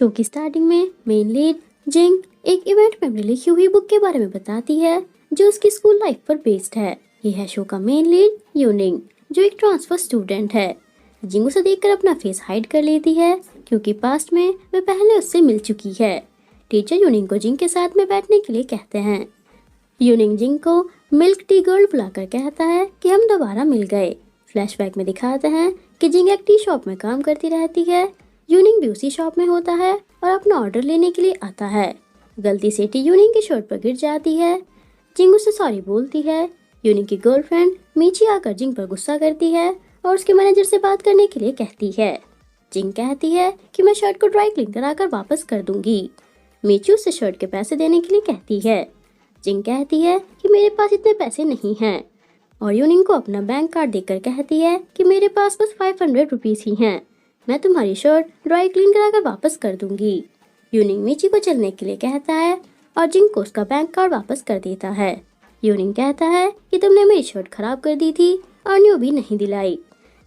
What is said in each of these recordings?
Show की starting में main lead जिंग एक इवेंट में अपनी लिखी हुई बुक के बारे में बताती है जो उसकी स्कूल लाइफ पर बेस्ड है। ये है शो का मेन लीड यूनिंग, जो एक ट्रांसफर स्टूडेंट है। जिंग उसे देखकर अपना फेस हाइड कर लेती है क्योंकि पास्ट में वह पहले उससे मिल चुकी है। टीचर यूनिंग को जिंग के साथ में बैठने के लिए कहते हैं। यूनिंग जिंग को मिल्क टी गर्ल बुलाकर कहता है कि हम दोबारा मिल गए। फ्लैशबैक में दिखाते हैं कि जिंग एक टी शॉप में काम करती रहती है। यूनिंग भी उसी शॉप में होता है और अपना ऑर्डर लेने के लिए आता है। गलती से टी यूनिंग की शर्ट पर गिर जाती है। जिंग उससे सॉरी बोलती है। यूनिंग की गर्लफ्रेंड मीची आकर जिंग पर गुस्सा करती है और उसके मैनेजर से बात करने के लिए कहती है। जिंग कहती है कि मैं शर्ट को ड्राई क्लीन कराकर वापस कर दूंगी। मीची उससे शर्ट के पैसे देने के लिए कहती है। जिंग कहती है कि मेरे पास इतने पैसे नहीं हैं और यूनिंग को अपना बैंक कार्ड देकर कहती है कि मेरे पास बस 500 रुपीस ही हैं। मैं तुम्हारी शर्ट ड्राई क्लीन कराकर वापस कर दूंगी। यूनिंग मीची को चलने के लिए कहता है और जिंग को उसका बैंक कार्ड वापस कर देता है। यूनिंग कहता है कि तुमने मेरी शर्ट खराब कर दी थी और न्यू भी नहीं दिलाई।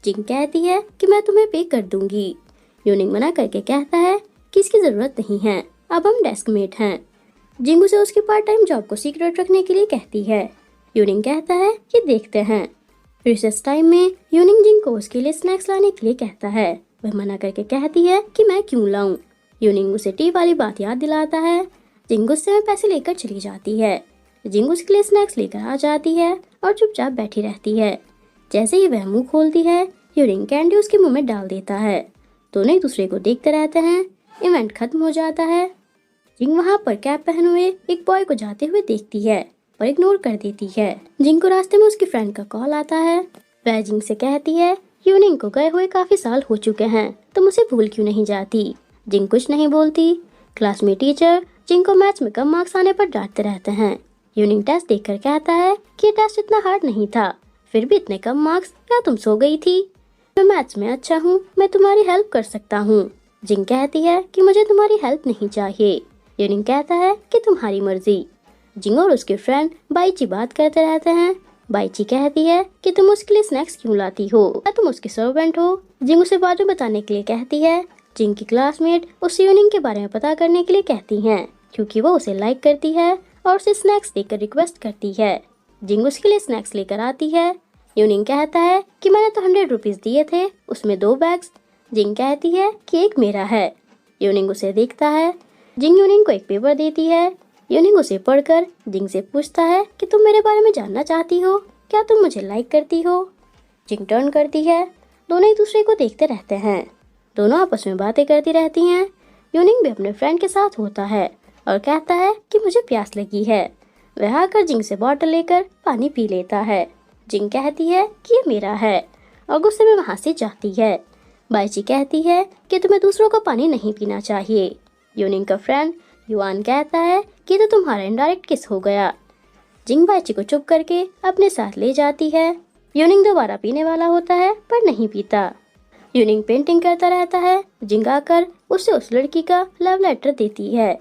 जिंग कहती है कि मैं तुम्हें पे कर दूंगी। यूनिंग मना करके कहता है कि इसकी जरूरत नहीं है, अब हम डेस्क मेट हैं। जिंग उसे उसकी पार्ट टाइम जॉब को सीक्रेट रखने के लिए कहती है। यूनिंग कहता है कि देखते हैं। रिसेस टाइम में यूनिंग जिंग को उसके लिए स्नैक्स लाने के लिए कहता है। वह मना करके कहती है कि मैं क्यों लाऊं। यूनिंग उसे टी वाली बात याद दिलाता है। जिंग गुस्से में पैसे लेकर चली जाती है। जिंग उसके लिए स्नैक्स लेकर आ जाती है और चुपचाप बैठी रहती है। जैसे ही वह मुंह खोलती है, यूनिंग कैंडी उसके मुंह में डाल देता है। दोनों एक दूसरे को देखते रहते हैं। इवेंट खत्म हो जाता है। जिंग वहाँ पर कैप पहने हुए एक बॉय को जाते हुए देखती है पर इग्नोर कर देती है। जिंग को रास्ते में उसकी फ्रेंड का कॉल आता है। वह जिंग से कहती है यूनिंग को गए हुए काफी साल हो चुके हैं, तुम उसे भूल क्यों नहीं जाती। जिंग कुछ नहीं बोलती। क्लास में टीचर जिंग को मैथ्स में कम मार्क्स आने पर डांटते रहते हैं। यूनिंग टेस्ट देखकर कहता है कि टेस्ट इतना हार्ड नहीं था, फिर भी इतने कम मार्क्स, क्या तुम सो गई थी। मैं मैथ्स में अच्छा हूँ, मैं तुम्हारी हेल्प कर सकता हूँ। जिंग कहती है कि मुझे तुम्हारी हेल्प नहीं चाहिए। यूनिंग कहता है कि तुम्हारी मर्जी। जिंग और उसके फ्रेंड बाईची बात करते रहते हैं। बाईची कहती है कि तुम उसके लिए स्नैक्स क्यों लाती हो, क्या तुम उसके सर्वेंट हो। जिंग उसे बाद में बताने के लिए कहती है। जिंग की क्लासमेट उससे यूनिंग के बारे में पता करने के लिए कहती हैं क्योंकि वो उसे लाइक करती है और उसे स्नैक्स देकर रिक्वेस्ट करती है। जिंग उसके लिए स्नैक्स लेकर आती है। यूनिंग कहता है कि मैंने तो 100 रुपीस दिए थे, उसमें 2 बैग्स। जिंग कहती है कि एक मेरा है। यूनिंग उसे देखता है। जिंग यूनिंग को एक पेपर देती है। यूनिंग उसे पढ़कर जिंग से पूछता है कि तुम मेरे बारे में जानना चाहती हो, क्या तुम मुझे लाइक करती हो। जिंग टर्न करती है। दोनों एक दूसरे को देखते रहते हैं। दोनों आपस में बातें करती रहती हैं। यूनिंग भी अपने फ्रेंड के साथ होता है और कहता है कि मुझे प्यास लगी है। वह आकर जिंग से बॉटल लेकर पानी पी लेता है। जिंग कहती है कि ये मेरा है और गुस्से में वहाँ से जाती है। बाईची कहती है कि तुम्हें दूसरों का पानी नहीं पीना चाहिए। यूनिंग का फ्रेंड युआन कहता है कि तो तुम्हारा इनडायरेक्ट किस हो गया। जिंग बाईची को चुप करके अपने साथ ले जाती है। यूनिंग दोबारा पीने वाला होता है पर नहीं पीता। यूनिंग पेंटिंग करता रहता है। जिंग आकर उसे उस लड़की का लव लेटर देती है।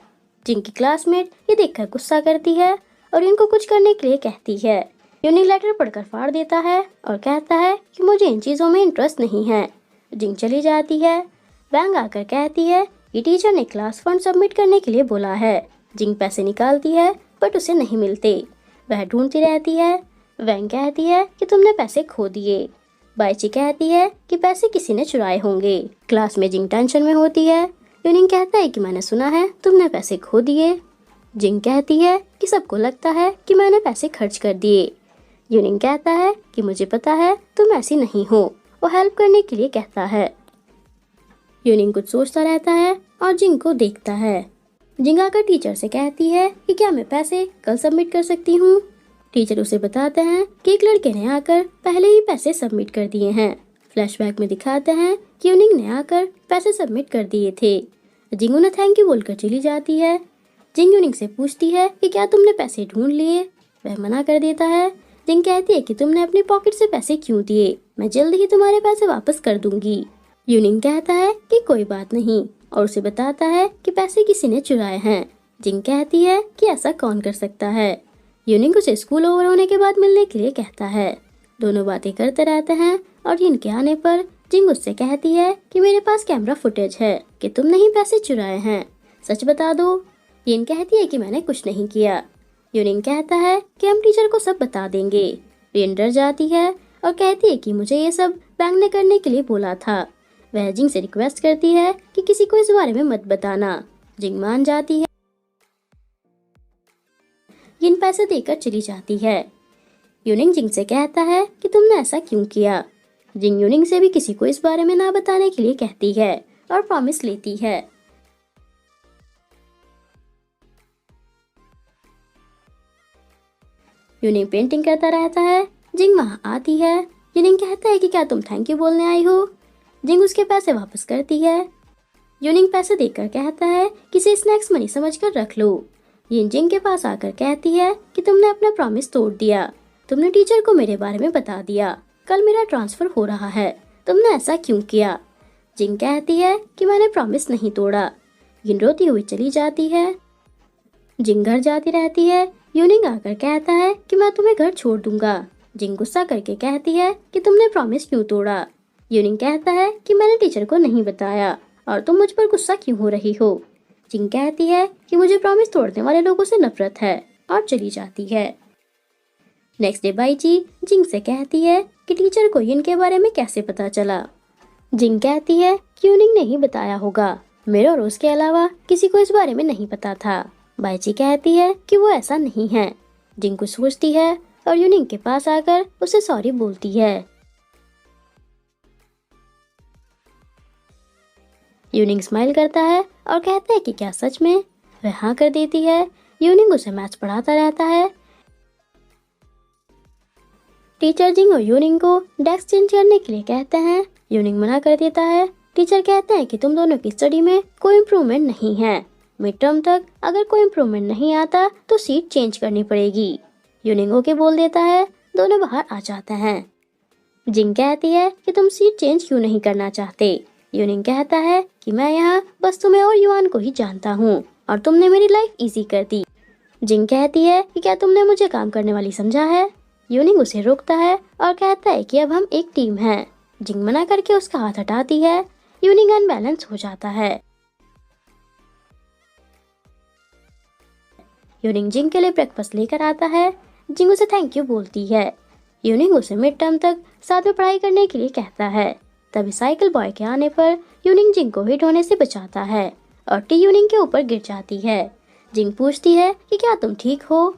जिंग की क्लासमेट ये देखकर गुस्सा करती है और इनको कुछ करने के लिए कहती है। यूनिंग लेटर पढ़कर फाड़ देता है और कहता है कि मुझे इन चीजों में इंटरेस्ट नहीं है। जिंग चली जाती है। वैंग आकर कहती है कि टीचर ने क्लास फंड सबमिट करने के लिए बोला है। जिंग पैसे निकालती है बट उसे नहीं मिलते। वह ढूंढती रहती है। वैंग कहती है कि तुमने पैसे खो दिए। बाईची कहती है कि पैसे किसी ने चुराए होंगे। क्लास में जिंग टेंशन में होती है। यूनिंग कहता है कि मैंने सुना है तुमने पैसे खो दिए। जिंग कहती है कि सबको लगता है कि मैंने पैसे खर्च कर दिए। यूनिंग कहता है कि मुझे पता है तुम ऐसी नहीं हो। वो हेल्प करने के लिए कहता है। यूनिंग कुछ सोचता रहता है और जिंग को देखता है। जिंग आकर टीचर से कहती है कि क्या मैं पैसे कल सबमिट कर सकती हूँ। टीचर उसे बताते हैं कि एक लड़के ने आकर पहले ही पैसे सबमिट कर दिए हैं। फ्लैशबैक में दिखाते हैं कि यूनिंग ने आकर पैसे सबमिट कर दिए थे। जिंग उन्हें थैंक यू बोलकर चली जाती है। जिंग यूनिंग से पूछती है कि क्या तुमने पैसे ढूंढ लिए। वह मना कर देता है। जिंग कहती है कि तुमने अपनी पॉकेट से पैसे क्यों दिए, मैं जल्द ही तुम्हारे पैसे वापस कर दूंगी। यूनिंग कहता है कि कोई बात नहीं और उसे बताता है कि पैसे किसी ने चुराए हैं। जिंग कहती है कि ऐसा कौन कर सकता है। यूनिंग उसे स्कूल ओवर होने के बाद मिलने के लिए कहता है। दोनों बातें करते रहते हैं और इनके आने पर जिंग उससे कहती है कि मेरे पास कैमरा फुटेज है कि तुम नहीं पैसे चुराए हैं, सच बता दो। यिन कहती है कि मैंने कुछ नहीं किया। यूनिंग कहता है कि हम टीचर को सब बता देंगे। रिन डर जाती है और कहती है कि मुझे ये सब बैंग ने करने के लिए बोला था। वह जिंग से रिक्वेस्ट करती है कि किसी को इस बारे में मत बताना। जिंग मान जाती है। यिन पैसे देकर चली जाती है। यूनिंग जिंग से कहता है कि तुमने ऐसा क्यों किया। जिंग यूनिंग से भी किसी को इस बारे में ना बताने के लिए कहती है और प्रॉमिस लेती है। यूनिंग पेंटिंग करता रहता है। जिंग वहाँ आती है। यूनिंग कहता है कि क्या तुम थैंक यू बोलने आई हो। जिंग उसके पैसे वापस करती है। यूनिंग पैसे देकर कहता है कि इसे स्नैक्स मनी समझकर रख लो। यिन जिंग के पास आकर कहती है कि तुमने अपना प्रॉमिस तोड़ दिया। तुमने टीचर को मेरे बारे में बता दिया। कल मेरा ट्रांसफर हो रहा है, तुमने ऐसा क्यों किया। जिंग कहती है कि मैंने प्रॉमिस नहीं तोड़ा। यिन रोती हुई चली जाती है। जिंग घर जाती रहती है। यूनिंग आकर कहता है कि मैं तुम्हें घर छोड़ दूंगा। जिंग गुस्सा करके कहती है कि तुमने प्रॉमिस क्यों तोड़ा। यूनिंग कहता है कि मैंने टीचर को नहीं बताया और तुम मुझ पर गुस्सा क्यों हो रही हो। जिंग कहती है कि मुझे प्रॉमिस तोड़ने वाले लोगों से नफरत है और चली जाती है। नेक्स्ट डे बाईची जिंग से कहती है कि टीचर को यिन के बारे में कैसे पता चला। जिंग कहती है कि यूनिंग ने ही बताया होगा, मेरे और उसके अलावा किसी को इस बारे में नहीं पता था। बाईची कहती है कि वो ऐसा नहीं है। जिंग कुछ सोचती है और यूनिंग के पास आकर उसे सॉरी बोलती है। यूनिंग स्माइल करता है और कहता है कि क्या सच में। वह हाँ कर देती है। यूनिंग उसे मैथ्स पढ़ाता रहता है। टीचर जिंग और यूनिंग को डेस्क चेंज करने के लिए कहते हैं। यूनिंग मना कर देता है। टीचर कहते हैं कि तुम दोनों की स्टडी में कोई इम्प्रूवमेंट नहीं है। मिड टर्म तक अगर कोई इम्प्रूवमेंट नहीं आता तो सीट चेंज करनी पड़ेगी। यूनिंग ओके बोल देता है। दोनों बाहर आ जाते हैं। जिंग कहती है कि तुम सीट चेंज क्यों नहीं करना चाहते। यूनिंग कहता है कि मैं यहाँ बस तुम्हें और युआन को ही जानता हूँ और तुमने मेरी लाइफ इजी कर दी। जिंग कहती है कि क्या तुमने मुझे काम करने वाली समझा है। यूनिंग उसे रोकता है और कहता है कि अब हम एक टीम हैं। जिंग मना करके उसका हाथ हटाती है। यूनिंग अनबैलेंस हो जाता है। यूनिंग जिंग के लिए ब्रेकफास्ट लेकर आता है। जिंग उसे थैंक यू बोलती है। यूनिंग उसे मिड टर्म तक साथ में पढ़ाई करने के लिए कहता है। तभी साइकिल बॉय के आने पर यूनिंग जिंग को हिट होने से बचाता है और टी यूनिंग के ऊपर गिर जाती है। जिंग पूछती है कि क्या तुम ठीक हो।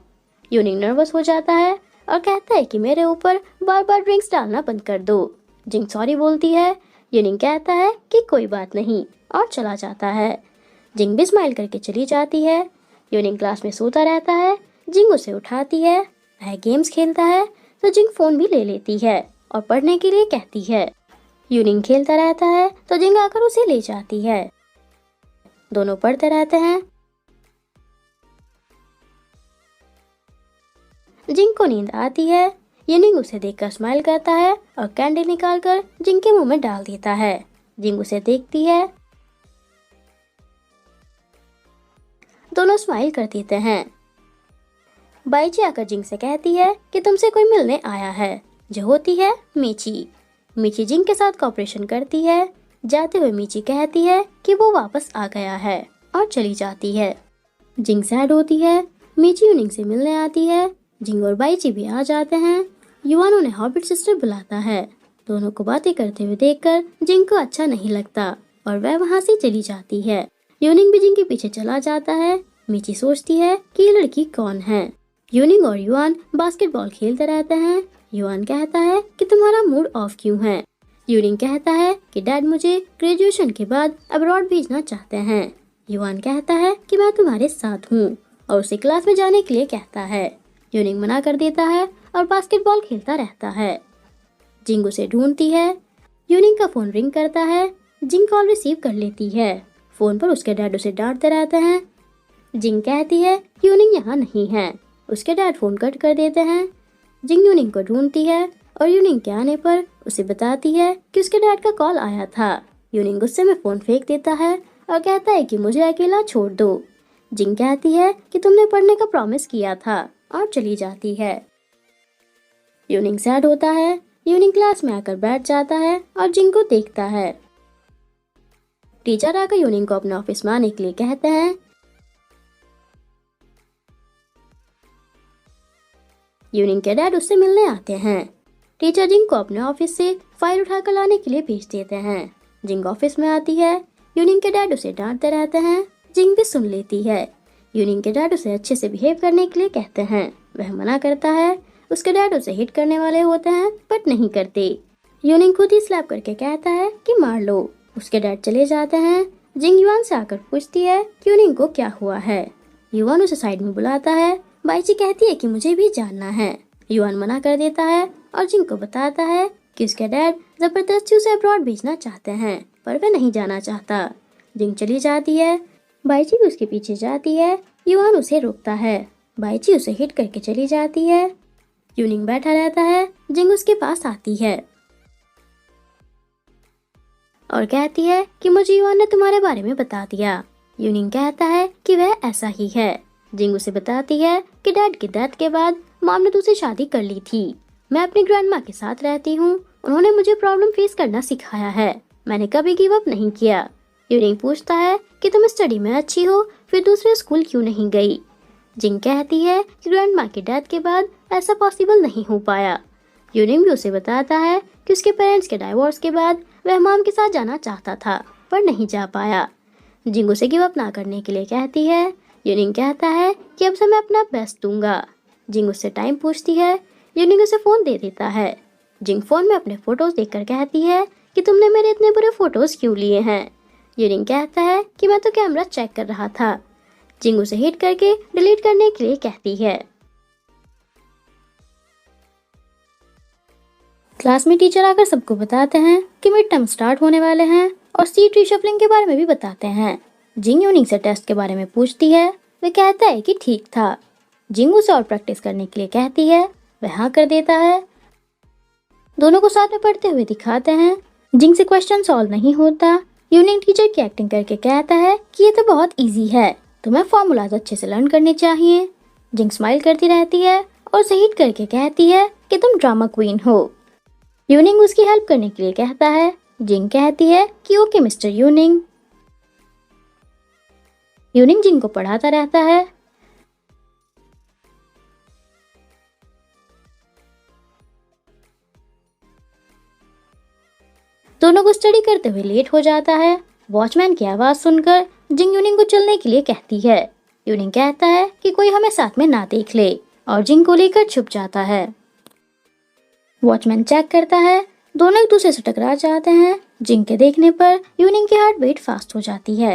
यूनिंग नर्वस हो जाता है और कहता है कि मेरे ऊपर बार बार ड्रिंक्स डालना बंद कर दो। जिंग सॉरी बोलती है। यूनिंग कहता है कि कोई बात नहीं और चला जाता है। जिंग भी स्माइल करके चली जाती है। यूनिंग क्लास में सोता रहता है। जिंग उसे उठाती है। वह गेम्स खेलता है तो जिंग फोन भी ले लेती है और पढ़ने के लिए कहती है। यूनिंग खेलता रहता है तो जिंग आकर उसे ले जाती है। दोनों पढ़ते रहते हैं। जिंग को नींद आती है। यूनिंग उसे देखकर स्माइल करता है और कैंडल निकालकर जिंग के मुंह में डाल देता है। जिंग उसे देखती है। दोनों स्माइल कर देते हैं। बाईची आकर जिंग से कहती है कि तुमसे कोई मिलने आया है, जो होती है मीची। मीची जिंग के साथ कॉपरेशन करती है। जाते हुए मीची कहती है कि वो वापस आ गया है और चली जाती है। जिंग सैड होती है। मीची यूनिंग से मिलने आती है। जिंग और बाईची भी आ जाते हैं। युआन उन्हें हॉबिट सिस्टर बुलाता है। दोनों को बातें करते हुए देखकर जिंग को अच्छा नहीं लगता और वह वहाँ से चली जाती है। यूनिंग भी जिंग के पीछे चला जाता है। मीची सोचती है कि ये लड़की कौन है। यूनिंग और युआन बास्केटबॉल खेलते रहते हैं। युआन कहता है कि तुम्हारा मूड ऑफ क्यों है। यूनिंग कहता है कि डैड मुझे ग्रेजुएशन के बाद अब्रॉड भेजना चाहते हैं। युआन कहता है कि मैं तुम्हारे साथ हूँ और उसे क्लास में जाने के लिए कहता है। यूनिंग मना कर देता है और बास्केटबॉल खेलता रहता है। जिंग उसे ढूंढती है। यूनिंग का फोन रिंग करता है। जिंग कॉल रिसीव कर लेती है। फोन पर उसके डैड उसे डांटते रहते हैं। जिंग कहती है कि यूनिंग यहाँ नहीं है। उसके डैड फोन कट कर देते हैं। जिंग यूनिंग को ढूंढती है और यूनिंग के आने पर उसे बताती है कि उसके डैड का कॉल आया था। यूनिंग गुस्से में फोन फेंक देता है और कहता है कि मुझे अकेला छोड़ दो। जिंग कहती है कि तुमने पढ़ने का प्रॉमिस किया था और चली जाती है। यूनिंग सैड होता है। यूनिंग क्लास में आकर बैठ जाता है और जिंग को देखता है। टीचर आकर यूनिंग को अपने ऑफिस में आने के लिए कहते हैं। यूनिंग के डैड उससे मिलने आते हैं। टीचर जिंग को अपने ऑफिस से फाइल उठाकर लाने के लिए भेज देते हैं। जिंग ऑफिस में आती है। यूनिंग के डैड उसे डांटते रहते हैं। जिंग भी सुन लेती है। यूनिंग के डैड उसे अच्छे से बिहेव करने के लिए कहते हैं। वह मना करता है। उसके डैड उसे हिट करने वाले होते हैं बट नहीं करते। यूनिंग खुद ही स्लैप करके कहता है कि मार लो। उसके डैड चले जाते हैं। जिंग युआन से आकर पूछती है कि यूनिंग को क्या हुआ है। युआन उसे साइड में बुलाता है। बाइची कहती है कि मुझे भी जानना है। युआन मना कर देता है और जिंग को बताता है कि उसके डैड जबरदस्ती उसे अब्रॉड भेजना चाहते हैं पर वह नहीं जाना चाहता। जिंग चली जाती है। बाइची भी उसके पीछे जाती है। युआन उसे रोकता है। बाइची उसे हिट करके चली जाती है। यूनिंग बैठा रहता है। जिंग उसके पास आती है और कहती है कि मुझे युआन ने तुम्हारे बारे में बता दिया। यूनिंग कहता है कि वह ऐसा ही है। जिंग उसे बताती है कि डैड की डेथ के बाद मॉम ने तुझसे शादी कर ली थी। मैं अपनी ग्रैंडमा के साथ रहती हूँ। उन्होंने मुझे प्रॉब्लम फेस करना सिखाया है। मैंने कभी गिव अप नहीं किया। यूनिंग पूछता है कि तुम स्टडी में अच्छी हो फिर दूसरे स्कूल क्यों नहीं गई। जिंग कहती है कि ग्रैंडमा की डेथ के बाद ऐसा पॉसिबल नहीं हो पाया। यूनिंग भी उसे बताता है कि उसके पेरेंट्स के डाइवोर्स के बाद वह मॉम के साथ जाना चाहता था पर नहीं जा पाया। जिंग उसे गिव अप ना करने के लिए कहती है। यूनिंग कहता है कि अब से मैं अपना बेस्ट दूंगा। जिंग उससे टाइम पूछती है। यूनिंग उसे फोन दे देता है। जिंग फोन में अपने फोटोज देखकर कहती है कि तुमने मेरे इतने बुरे फोटोज क्यों लिए हैं। यूनिंग कहता है कि मैं तो कैमरा चेक कर रहा था। जिंग उसे हिट करके डिलीट करने के लिए कहती है। क्लास में टीचर आकर सबको बताते हैं कि मिड टर्म स्टार्ट होने वाले हैं और सीट रीशफलिंग के बारे में भी बताते हैं। जिंग यूनिंग से टेस्ट के बारे में पूछती है। वह कहता है कि ठीक था। जिंग उसे और प्रैक्टिस करने के लिए कहती है। वह हाँ कर देता है। दोनों को साथ में पढ़ते हुए दिखाते हैं। जिंग से क्वेश्चन सॉल्व नहीं होता। यूनिंग टीचर की एक्टिंग करके कहता है कि ये तो बहुत इजी है, तुम्हें फॉर्मूलाज अच्छे से लर्न करने चाहिए। जिंग स्माइल करती रहती है और उसे हिट करके कहती है कि तुम ड्रामा क्वीन हो। यूनिंग उसकी हेल्प करने के लिए कहता है। जिंग कहती है कि ओके मिस्टर यूनिंग। यूनिंग जिंग को पढ़ाता रहता है। दोनों को स्टडी करते हुए लेट हो जाता है। वॉचमैन की आवाज सुनकर जिंग यूनिंग को चलने के लिए कहती है। यूनिंग कहता है कि कोई हमें साथ में ना देख ले और जिंग को लेकर छुप जाता है। वॉचमैन चेक करता है। दोनों एक दूसरे से टकरा जाते हैं। जिंग के देखने पर यूनिंग की हार्ट बीट फास्ट हो जाती है।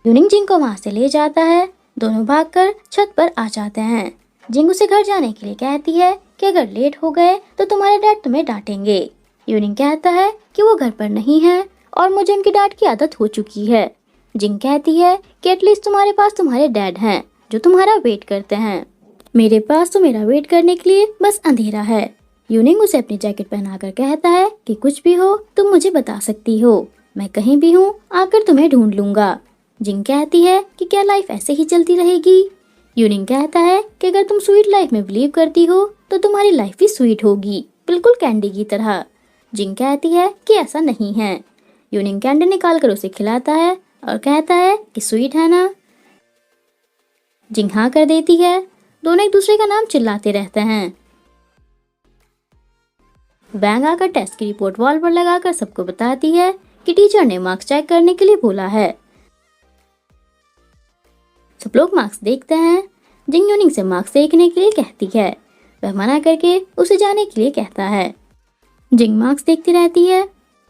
यूनिंग जिंग को वहां से ले जाता है। दोनों भागकर छत पर आ जाते हैं। जिंग उसे घर जाने के लिए कहती है कि अगर लेट हो गए तो तुम्हारे डैड तुम्हें डांटेंगे। यूनिंग कहता है कि वो घर पर नहीं है और मुझे उनकी डांट की आदत हो चुकी है। जिंग कहती है कि एटलीस्ट तुम्हारे पास तुम्हारे डैड हैं जो तुम्हारा वेट करते हैं। मेरे पास तो मेरा वेट करने के लिए बस अंधेरा है। यूनिंग उसे अपनी जैकेट पहनाकर कहता है कि कुछ भी हो तुम मुझे बता सकती हो। मैं कहीं भी हूँ आकर तुम्हें ढूंढ लूंगा। जिंग कहती है कि क्या लाइफ ऐसे ही चलती रहेगी। यूनिंग कहता है कि अगर तुम स्वीट लाइफ में बिलीव करती हो तो तुम्हारी लाइफ भी स्वीट होगी, बिल्कुल कैंडी की तरह। जिंग कहती है कि ऐसा नहीं है। यूनिंग कैंडी निकाल कर उसे खिलाता है और कहता है कि स्वीट है ना। जिंग हाँ कर देती है। दोनों एक दूसरे का नाम चिल्लाते रहते हैं। बैंग आकर टेस्ट की रिपोर्ट वॉल पर लगाकर सबको बताती है कि टीचर ने मार्क्स चेक करने के लिए बोला है। सब लोग मार्क्स देखते हैं। जिंग यूनिंग से मार्क्स देखने के लिए कहती है। वह मना करके उसे जाने के लिए कहता है। जिंग मार्क्स देखती रहती है।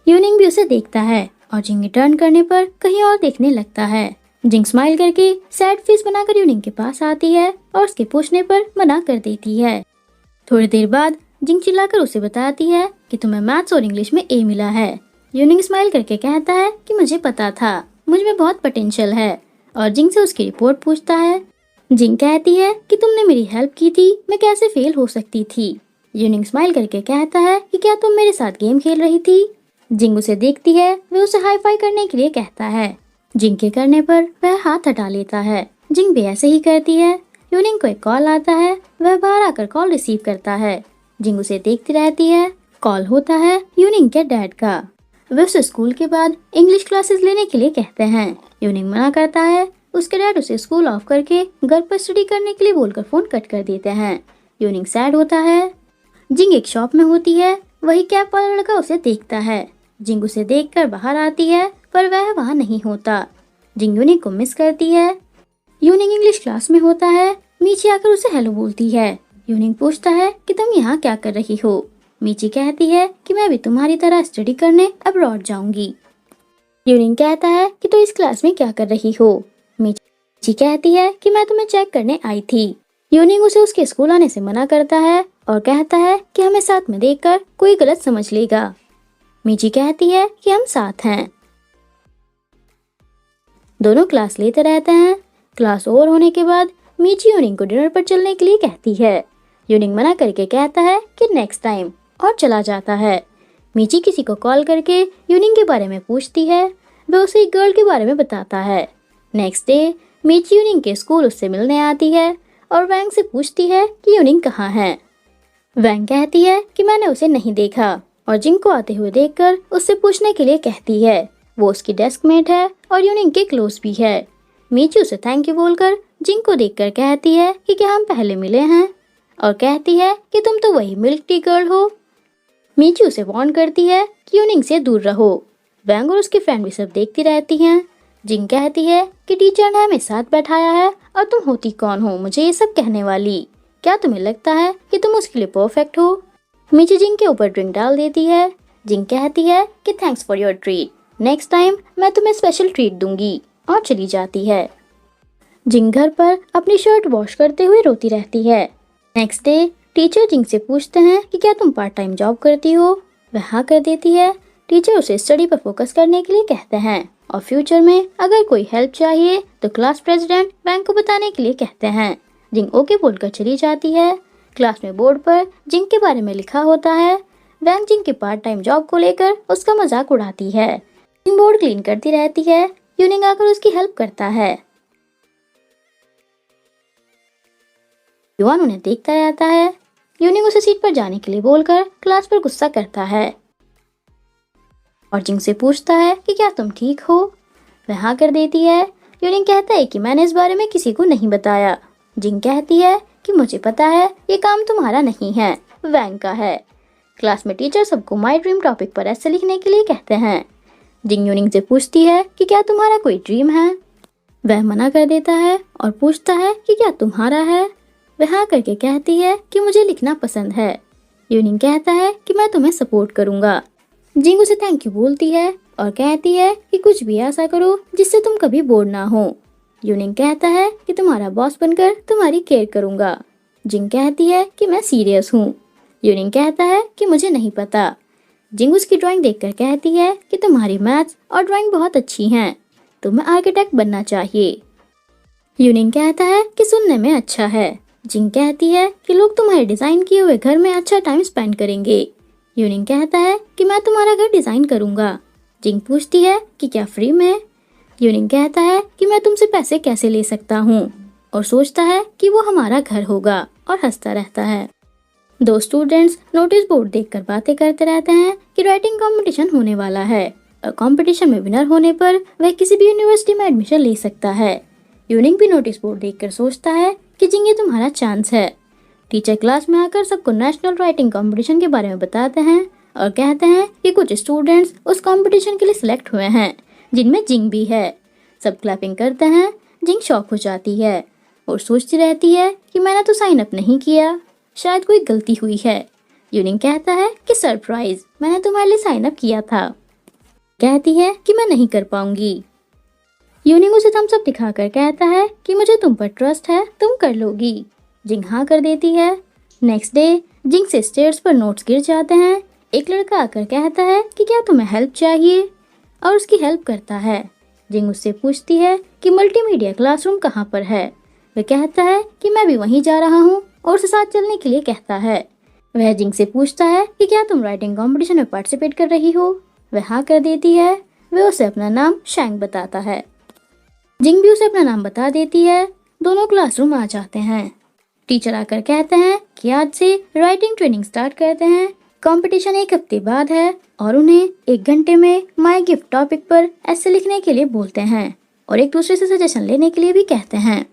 यूनिंग भी उसे देखता है और जिंग टर्न करने पर कहीं और देखने लगता है। जिंग स्माइल करके सैड फेस बनाकर यूनिंग के पास आती है और उसके पूछने पर मना कर देती है। थोड़ी देर बाद जिंग चिल्लाकर उसे बताती है कि तुम्हें मैथ्स और इंग्लिश में ए मिला है। यूनिंग स्माइल करके कहता है कि मुझे पता था, मुझ में बहुत पोटेंशियल है और जिंग से उसकी रिपोर्ट पूछता है। जिंग कहती है कि तुमने मेरी हेल्प की थी, मैं कैसे फेल हो सकती थी। यूनिंग स्माइल करके कहता है कि क्या तुम मेरे साथ गेम खेल रही थी। जिंग उसे देखती है। वह उसे हाई फाई करने के लिए कहता है। जिंग के करने पर वह हाथ हटा लेता है। जिंग भी ऐसे ही करती है। यूनिंग को एक कॉल आता है। वह बाहर आकर कॉल रिसीव करता है। जिंग उसे देखती रहती है। कॉल होता है यूनिंग के डैड का। वे उसे स्कूल के बाद इंग्लिश क्लासेस लेने के लिए कहते हैं। यूनिंग मना करता है। उसके डैड उसे स्कूल ऑफ करके घर पर स्टडी करने के लिए बोलकर फोन कट कर देते हैं। यूनिंग सैड होता है। जिंग एक शॉप में होती है। वही कैप वाला लड़का उसे देखता है। जिंग उसे देखकर बाहर आती है पर वह वहाँ नहीं होता। जिंग यूनिंग को मिस करती है। यूनिंग इंग्लिश क्लास में होता है। मीची आकर उसे हेलो बोलती है। यूनिंग पूछता है कि तुम यहाँ क्या कर रही हो। मीची कहती है कि मैं भी तुम्हारी तरह स्टडी करने अब्रॉड जाऊंगी। यूनिंग कहता है कि तो इस क्लास में क्या कर रही हो। मीची कहती है कि मैं तुम्हें चेक करने आई थी। यूनिंग उसे उसके स्कूल आने से मना करता है और कहता है कि हमें साथ में देखकर कोई गलत समझ लेगा। मीची कहती है कि हम साथ हैं। दोनों क्लास लेते रहते हैं। क्लास ओवर होने के बाद मीची यूनिंग को डिनर पर चलने के लिए कहती है। यूनिंग मना करके कहता है कि नेक्स्ट टाइम और चला जाता है। मीची किसी को कॉल करके यूनिंग के बारे में पूछती है। वह उसे एक गर्ल के बारे में बताता है। नेक्स्ट डे मीची यूनिंग के स्कूल उससे मिलने आती है और वैंग से पूछती है कि यूनिंग कहाँ है। वैंग कहती है कि मैंने उसे नहीं देखा और जिंग को आते हुए देखकर उससे पूछने के लिए कहती है। वो उसकी डेस्क मेट है और यूनिंग के क्लोज भी है। मीची उसे थैंक यू बोलकर जिंग को देखकर कहती है कि क्या हम पहले मिले हैं, और कहती है कि तुम तो वही मिल्क टी गर्ल हो। मीची उसे वार्न करती है कि यूनिंग से दूर रहो। वैंग और उसकी फ्रेंड भी सब देखती रहती हैं। जिंग कहती है कि टीचर ने हमें साथ बैठाया है और तुम होती कौन हो मुझे ये सब कहने वाली। क्या तुम्हें लगता है कि तुम उसके लिए परफेक्ट हो। मीची जिंग के ऊपर ड्रिंक डाल देती है। जिंग कहती है कि thanks for your treat, next time मैं तुम्हें स्पेशल ट्रीट दूंगी, और चली जाती है। जिंग घर पर अपनी शर्ट वॉश करते हुए रोती रहती है। नेक्स्ट डे टीचर जिंग से पूछते हैं कि क्या तुम पार्ट टाइम जॉब करती हो। वह हाँ कर देती है। टीचर उसे स्टडी पर फोकस करने के लिए कहते हैं और फ्यूचर में अगर कोई हेल्प चाहिए तो क्लास प्रेसिडेंट वैंग को बताने के लिए कहते हैं। जिंग ओके बोलकर चली जाती है। क्लास में बोर्ड पर जिंग के बारे में लिखा होता है। वैंग जिंग के पार्ट टाइम जॉब को लेकर उसका मजाक उड़ाती है। जिंग बोर्ड क्लीन करती रहती है। यूनिंग आकर उसकी हेल्प करता है। युवान उन्हें देखता रहता है। यूनिंग उसे सीट पर जाने के लिए बोलकर क्लास पर गुस्सा करता है और जिंग से पूछता है कि क्या तुम ठीक हो। वह हाँ कर देती है। यूनिंग कहता है कि मैंने इस बारे में किसी को नहीं बताया। जिंग कहती है कि मुझे पता है ये काम तुम्हारा नहीं है, वैंग का है। क्लास में टीचर सबको माय ड्रीम टॉपिक पर ऐसे लिखने के लिए कहते हैं। जिंग यूनिंग से पूछती है कि क्या तुम्हारा कोई ड्रीम है। वह मना कर देता है और पूछता है कि क्या तुम्हारा है। वह हाँ करके कहती है कि मुझे लिखना पसंद है। यूनिंग कहता है कि मैं तुम्हें सपोर्ट करूंगा। जिंग उसे थैंक यू बोलती है और कहती है कि कुछ भी ऐसा करो जिससे तुम कभी बोर ना हो। यूनिंग कहता है कि तुम्हारा बॉस बनकर तुम्हारी केयर करूंगा। जिंग कहती है कि मैं सीरियस हूँ। यूनिंग कहता है कि मुझे नहीं पता। जिंग उसकी ड्राइंग देखकर कहती है कि तुम्हारी मैथ्स और ड्राइंग बहुत अच्छी हैं, तुम्हें आर्किटेक्ट बनना चाहिए। यूनिंग कहता है कि सुनने में अच्छा है। जिंग कहती है कि लोग तुम्हारे डिजाइन किए हुए घर में अच्छा टाइम स्पेंड करेंगे। यूनिंग कहता है कि मैं तुम्हारा घर डिजाइन करूंगा। जिंग पूछती है कि क्या फ्री में। यूनिंग कहता है कि मैं तुमसे पैसे कैसे ले सकता हूँ, और सोचता है कि वो हमारा घर होगा और हंसता रहता है। दो स्टूडेंट्स नोटिस बोर्ड देखकर बातें करते रहते हैं कि राइटिंग कंपटीशन होने वाला है और कंपटीशन में विनर होने पर वह किसी भी यूनिवर्सिटी में एडमिशन ले सकता है। यूनिंग भी नोटिस बोर्ड देखकर सोचता है कि जिंग ये तुम्हारा चांस है। टीचर क्लास में आकर सबको नेशनल राइटिंग कंपटीशन के बारे में बताते हैं और कहते हैं कि कुछ स्टूडेंट्स उस कंपटीशन के लिए सिलेक्ट हुए हैं, जिनमें जिंग भी है। सब क्लैपिंग करते हैं। जिंग शॉक हो जाती है और सोचती रहती है कि मैंने तो साइन अप नहीं किया, शायद कोई गलती हुई है। यूनिंग कहता है कि सरप्राइज, मैंने तुम्हारे लिए साइन अप किया था। कहती है कि मैं नहीं कर पाऊंगी। यूनिंग उसे थम्स अप दिखाकर कहता है कि मुझे तुम पर ट्रस्ट है, तुम कर लोगी। जिंग हाँ कर देती है। नेक्स्ट डे जिंग से स्टेयर्स पर नोट्स गिर जाते हैं। एक लड़का आकर कहता है कि क्या तुम्हें हेल्प चाहिए, और उसकी हेल्प करता है। जिंग उससे पूछती है कि मल्टीमीडिया क्लासरूम कहाँ पर है। वह कहता है कि मैं भी वहीं जा रहा हूँ और उसे साथ चलने के लिए कहता है। वह जिंग से पूछता है कि क्या तुम राइटिंग कंपटीशन में पार्टिसिपेट कर रही हो। वह हाँ कर देती है। वह उसे अपना नाम शैंग बताता है। जिंग भी उसे अपना नाम बता देती है। दोनों क्लासरूम आ जाते हैं। टीचर आकर कहते हैं कि आज से राइटिंग ट्रेनिंग स्टार्ट करते हैं। कंपटीशन 1 हफ्ते बाद है और उन्हें 1 घंटे में माय गिफ्ट टॉपिक पर ऐसे लिखने के लिए बोलते हैं और एक दूसरे से सजेशन लेने के लिए भी कहते हैं।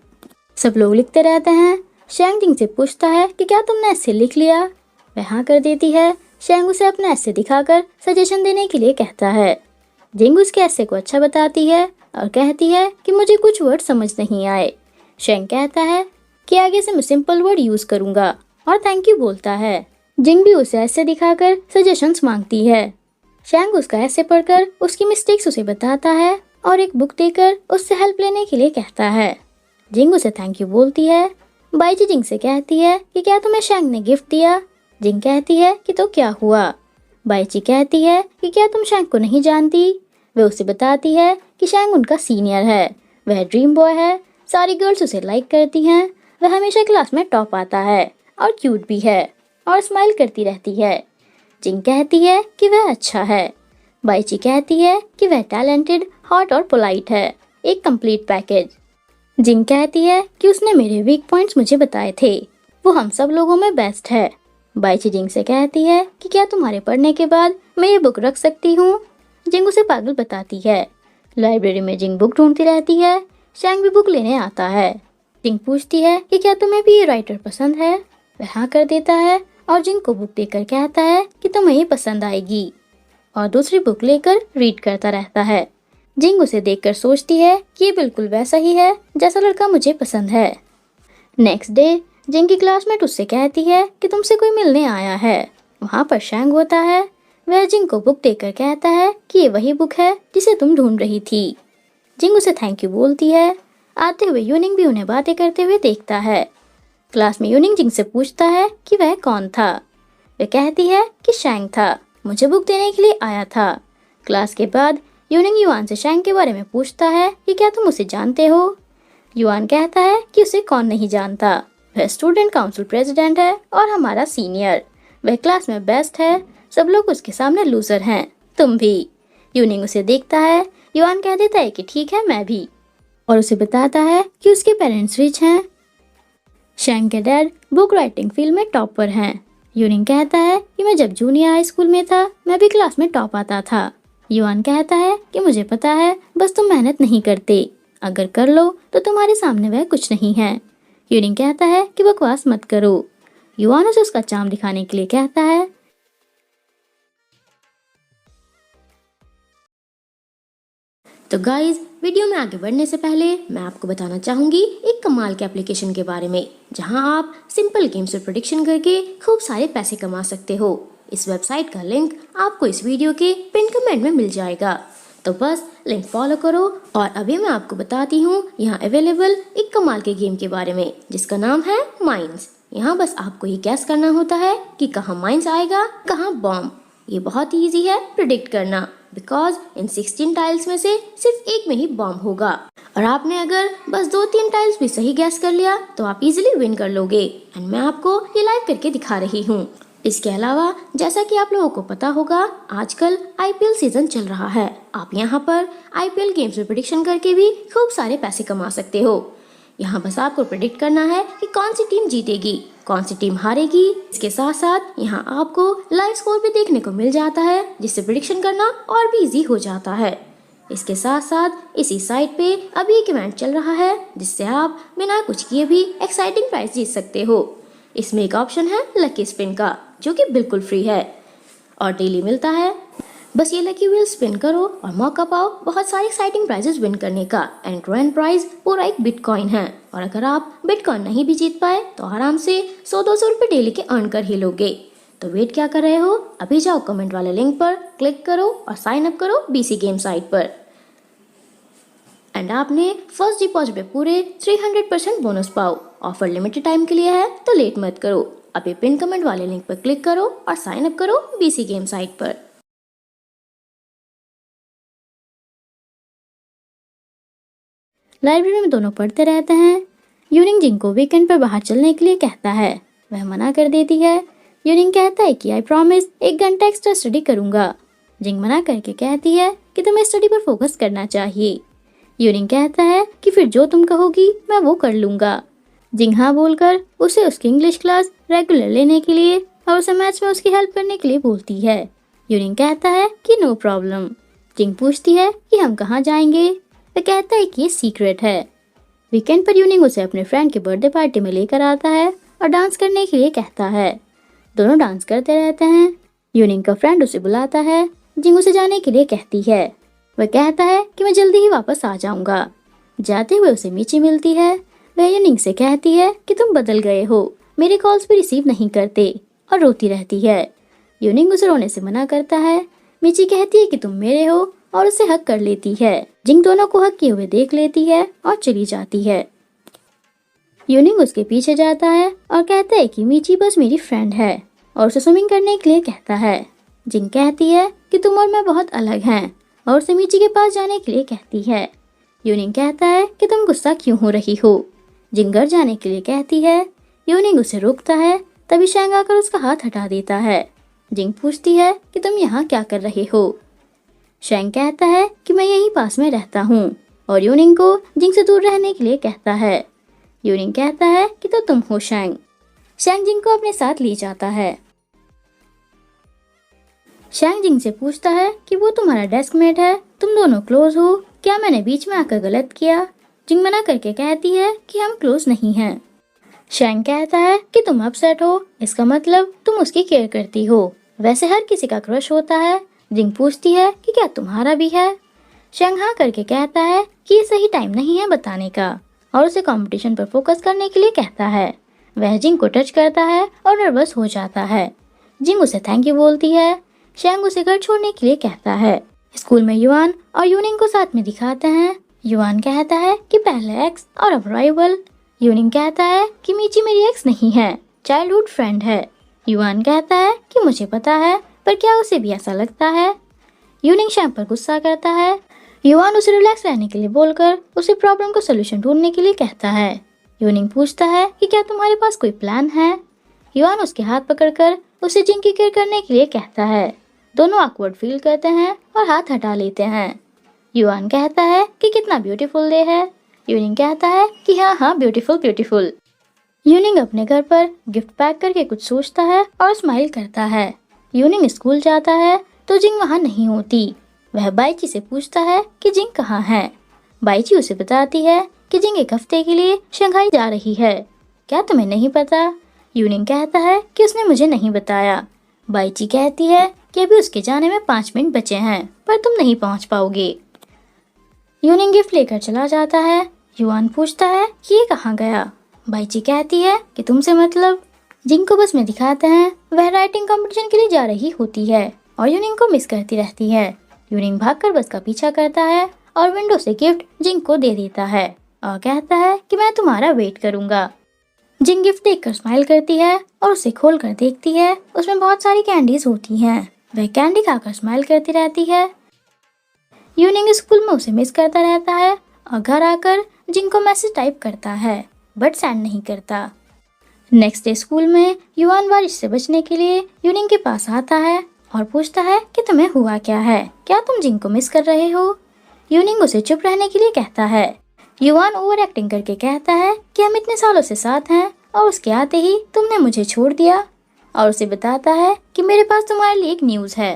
सब लोग लिखते रहते हैं। शैंग जिंग से पूछता है कि क्या तुमने ऐसे लिख लिया? वह हाँ कर देती है। शैंग उसे अपना ऐसे दिखाकर सजेशन देने के लिए कहता है। जिंग उसके ऐसे को अच्छा बताती है और कहती है कि मुझे कुछ वर्ड समझ नहीं आए। शैंग कहता है कि आगे से मैं सिंपल वर्ड यूज करूंगा और थैंक यू बोलता है। जिंग भी उसे ऐसे दिखाकर सजेशंस मांगती है। शैंग उसका ऐसे पढ़कर उसकी मिस्टेक्स उसे बताता है और एक बुक देकर उससे हेल्प लेने के लिए कहता है। जिंग उसे थैंक यू बोलती है। बाईची जिंग से कहती है कि क्या तुम्हें शैंग ने गिफ्ट दिया? जिंग कहती है कि तो क्या हुआ? बाईची कहती है कि क्या तुम शैंग को नहीं जानती? वह उसे बताती है कि शैंग उनका सीनियर है, वह ड्रीम बॉय है, सारी गर्ल्स उसे लाइक करती हैं, वह हमेशा क्लास में टॉप आता है और क्यूट भी है और स्माइल करती रहती है। जिंग कहती है कि वह अच्छा है। बाईची कहती है कि वह टैलेंटेड, हॉट और पोलाइट है, एक कंप्लीट पैकेज। जिंग कहती है कि उसने मेरे वीक पॉइंट्स मुझे बताए थे, वो हम सब लोगों में बेस्ट है। बाईची जिंग से कहती है कि क्या तुम्हारे पढ़ने के बाद मैं ये बुक रख सकती हूँ? जिंग उसे पागल बताती है। लाइब्रेरी में जिंग बुक ढूंढती रहती है। शैंग भी बुक लेने आता है। जिंग पूछती है कि क्या तुम्हें भी ये राइटर पसंद है? वह हाँ कर देता है और जिंग को बुक देकर कहता है कि तुम्हें ये पसंद आएगी और दूसरी बुक लेकर रीड करता रहता है। जिंग उसे देखकर सोचती है कि ये बिल्कुल वैसा ही है जैसा लड़का मुझे पसंद है। नेक्स्ट डे जिंग की क्लासमेट उससे कहती है कि तुमसे कोई मिलने आया है। वहाँ पर शैंग होता है। वह जिंग को बुक देकर कहता है कि ये वही बुक है जिसे तुम ढूंढ रही थी। जिंग उसे थैंक यू बोलती है। आते हुए यूनिंग भी उन्हें बातें करते हुए देखता है। क्लास में यूनिंग जिंग से पूछता है कि वह कौन था। वह कहती है कि शैंग था, मुझे बुक देने के लिए आया था। क्लास के बाद यूनिंग युआन से शैंग के बारे में पूछता है कि क्या तुम उसे जानते हो? युआन कहता है कि उसे कौन नहीं जानता, वह स्टूडेंट काउंसिल प्रेसिडेंट है और हमारा सीनियर। वह क्लास में बेस्ट है, सब लोग उसके सामने लूजर हैं, तुम भी। यूनिंग उसे देखता है। युआन कह देता है कि ठीक है, मैं भी, और उसे बताता है कि उसके पेरेंट्स रिच हैं। शैंग के डैड बुक राइटिंग फील्ड में टॉपर हैं। यूनिंग कहता है कि मैं जब जूनियर हाई स्कूल में था मैं भी क्लास में टॉप आता था। युआन कहता है कि मुझे पता है, बस तुम मेहनत नहीं करते, अगर कर लो तो तुम्हारे सामने वह कुछ नहीं है। यूनिंग कहता है कि बकवास मत करो। युआन उसे उसका चार्म दिखाने के लिए कहता है। तो गाइज, वीडियो में आगे बढ़ने से पहले मैं आपको बताना चाहूंगी एक कमाल के एप्लीकेशन के बारे में, जहां आप सिंपल गेम्स और प्रेडिक्शन करके खूब सारे पैसे कमा सकते हो। इस वेबसाइट का लिंक आपको इस वीडियो के पिन कमेंट में मिल जाएगा, तो बस लिंक फॉलो करो। और अभी मैं आपको बताती हूँ यहाँ अवेलेबल एक कमाल के गेम के बारे में, जिसका नाम है माइंस। यहाँ बस आपको ये गैस करना होता है कि कहाँ माइंस आएगा, कहाँ बॉम्ब। ये बहुत ही ईजी है प्रिडिक्ट करना, बिकॉज इन 16 टाइल्स में से सिर्फ एक में ही बॉम्ब होगा। और आपने अगर बस 2-3 टाइल्स भी सही गैस कर लिया तो आप इजीली विन कर लोगे। एंड मैं आपको ये लाइव करके दिखा रही हूँ। इसके अलावा जैसा कि आप लोगों को पता होगा, आजकल आईपीएल सीजन चल रहा है। आप यहाँ पर आईपीएल गेम्स में प्रेडिक्शन करके भी खूब सारे पैसे कमा सकते हो। यहाँ बस आपको प्रेडिक्ट करना है कि कौन सी टीम जीतेगी, कौन सी टीम हारेगी। इसके साथ साथ यहाँ आपको लाइव स्कोर भी देखने को मिल जाता है, जिससे प्रेडिक्शन करना और भी इजी हो जाता है। इसके साथ साथ इसी साइट पे अभी एक इवेंट चल रहा है, जिससे आप बिना कुछ किए भी एक्साइटिंग प्राइस जीत सकते हो। इसमें एक ऑप्शन है लकी स्पिन का, जो कि बिल्कुल फ्री है और डेली मिलता है। बस ये लकी व्हील स्पिन करो और मौका पाओ बहुत सारे एक्साइटिंग प्राइजेस विन करने का। एंड ग्रैंड प्राइज पूरा एक बिटकॉइन है, और अगर आप बिटकॉइन नहीं भी जीत पाए तो आराम से 100-200 रुपए डेली के अर्न कर ही लोगे। तो वेट क्या कर रहे हो, अभी जाओ कमेंट वाले लिंक पर क्लिक करो और साइन अप करो बीसी गेम साइट पर। एंड आपने फर्स्ट डिपॉजिट पे पूरे 300% बोनस पाओ। ऑफर लिमिटेड टाइम के लिए है, तो लेट मत करो, अभी पिन कमेंट वाले लिंक पर क्लिक करो और साइन अप करो बीसी गेम साइट पर। लाइब्रेरी में दोनों पढ़ते रहते हैं। यूनिंग जिंग को वीकेंड पर बाहर चलने के लिए कहता है, वह मना कर देती है। यूनिंग कहता है कि आई प्रॉमिस 1 घंटा एक्स्ट्रा स्टडी करूंगा। जिंग मना करके कहती है कि तुम्हें स्टडी पर फोकस करना चाहिए। यूनिंग कहता है कि फिर जो तुम कहोगी मैं वो कर लूंगा। जिंग हाँ बोलकर उसे उसकी इंग्लिश क्लास रेगुलर लेने के लिए और उसे मैथ्स में उसकी हेल्प करने के लिए बोलती है। यूनिंग कहता है कि नो प्रॉब्लम। जिंग पूछती है कि हम कहाँ जाएंगे। वह कहता है कि ये सीक्रेट है। वीकेंड पर यूनिंग उसे अपने फ्रेंड के बर्थडे पार्टी में लेकर आता है और डांस करने के लिए कहता है। दोनों डांस करते रहते हैं। यूनिंग का फ्रेंड उसे बुलाता है। जिंग उसे जाने के लिए कहती है। वह कहता है कि मैं जल्दी ही वापस आ जाऊंगा। जाते हुए उसे मीची मिलती है। वह यूनिंग से कहती है कि तुम बदल गए हो, मेरे कॉल्स भी रिसीव नहीं करते, और रोती रहती है। यूनिंग उसे रोने से मना करता है। मीची कहती है कि तुम मेरे हो और उसे हक कर लेती है। जिंग दोनों को हक किए हुए देख लेती है और चली जाती है। यूनिंग उसके पीछे जाता है और कहता है कि मीची बस मेरी फ्रेंड है और उसे स्विमिंग करने के लिए कहता है। जिंग कहती है कि तुम और मैं बहुत अलग हैं और उसे मीची के पास जाने के लिए कहती है। यूनिंग कहता है कि तुम गुस्सा क्यों हो रही हो। जिंग घर जाने के लिए कहती है। यूनिंग उसे रोकता है। तभी शैंग आकर उसका हाथ हटा देता है। जिंग पूछती है कि तुम यहाँ क्या कर रहे हो। शैंग कहता है कि मैं यहीं पास में रहता हूँ और यूनिंग को जिंग से दूर रहने के लिए कहता है। यूनिंग कहता है कि तो तुम हो शैंग। शैंग जिंग को अपने साथ ले जाता है। शैंग जिंग से पूछता है कि वो तुम्हारा डेस्कमेट है, तुम दोनों क्लोज हो, क्या मैंने बीच में आकर गलत किया। जिंग मना करके कहती है कि हम क्लोज नहीं हैं। शैंग कहता है कि तुम अपसेट हो, इसका मतलब तुम उसकी केयर करती हो। वैसे हर किसी का क्रश होता है। जिंग पूछती है कि क्या तुम्हारा भी है। शैंग हाँ करके कहता है कि ये सही टाइम नहीं है बताने का और उसे कंपटीशन पर फोकस करने के लिए कहता है। वह जिंग को टच करता है और नर्वस हो जाता है। जिंग उसे थैंक यू बोलती है। शैंग उसे घर छोड़ने के लिए कहता है। स्कूल में युआन और यूनिंग को साथ में दिखाते हैं। युआन कहता है कि पहले एक्स और अब राइवल। यूनिंग कहता है कि मीची मेरी एक्स नहीं है, चाइल्डहुड फ्रेंड है। युआन कहता है कि मुझे पता है, पर क्या उसे भी ऐसा लगता है। यूनिंग शैंग पर गुस्सा करता है। युआन उसे रिलैक्स रहने के लिए बोलकर उसे प्रॉब्लम को सोल्यूशन ढूंढने के लिए कहता है। यूनिंग पूछता है कि क्या तुम्हारे पास कोई प्लान है। युआन उसके हाथ पकड़कर उसे जिंग की केयर करने के लिए कहता है। दोनों ऑकवर्ड फील करते हैं और हाथ हटा लेते हैं। युआन कहता है कि कितना ब्यूटीफुल डे है। यूनिंग कहता है कि हाँ हाँ ब्यूटीफुल ब्यूटीफुल। यूनिंग अपने घर पर गिफ्ट पैक करके कुछ सोचता है और स्माइल करता है। यूनिंग स्कूल जाता है तो जिंग वहाँ नहीं होती। वह बाइची से पूछता है कि जिंग कहाँ है। बाइची उसे बताती है कि जिंग एक हफ्ते के लिए शंघाई जा रही है। क्या तुम्हें नहीं पता। यूनिंग कहता है कि उसने मुझे नहीं बताया। बाइची कहती है कि अभी उसके जाने में 5 मिनट बचे हैं, पर तुम नहीं पहुँच पाओगे। यूनिंग गिफ्ट लेकर चला जाता है। युआन पूछता है कि ये कहाँ गया। बाइची कहती है कि तुमसे मतलब। जिंग को बस में दिखाते हैं। वह राइटिंग कंपटीशन के लिए जा रही होती है और यूनिंग को मिस करती रहती है। यूनिंग भागकर बस का पीछा करता है और विंडो से गिफ्ट जिंग को दे देता है और कहता है कि मैं तुम्हारा वेट करूंगा। जिंग गिफ्ट देखकर स्माइल करती है और उसे खोल कर देखती है। उसमें बहुत सारी कैंडीज होती हैं। वह कैंडी खाकर स्माइल करती रहती है। यूनिंग स्कूल में उसे मिस करता रहता है और घर आकर जिंग को मैसेज टाइप करता है, बट सेंड नहीं करता। नेक्स्ट डे स्कूल में युआन बारिश से बचने के लिए यूनिंग के पास आता है और पूछता है कि तुम्हें हुआ क्या है, क्या तुम जिंग को मिस कर रहे हो। यूनिंग उसे चुप रहने के लिए कहता है। युआन ओवर एक्टिंग करके कहता है कि हम इतने सालों से साथ हैं और उसके आते ही तुमने मुझे छोड़ दिया, और उसे बताता है कि मेरे पास तुम्हारे लिए एक न्यूज है।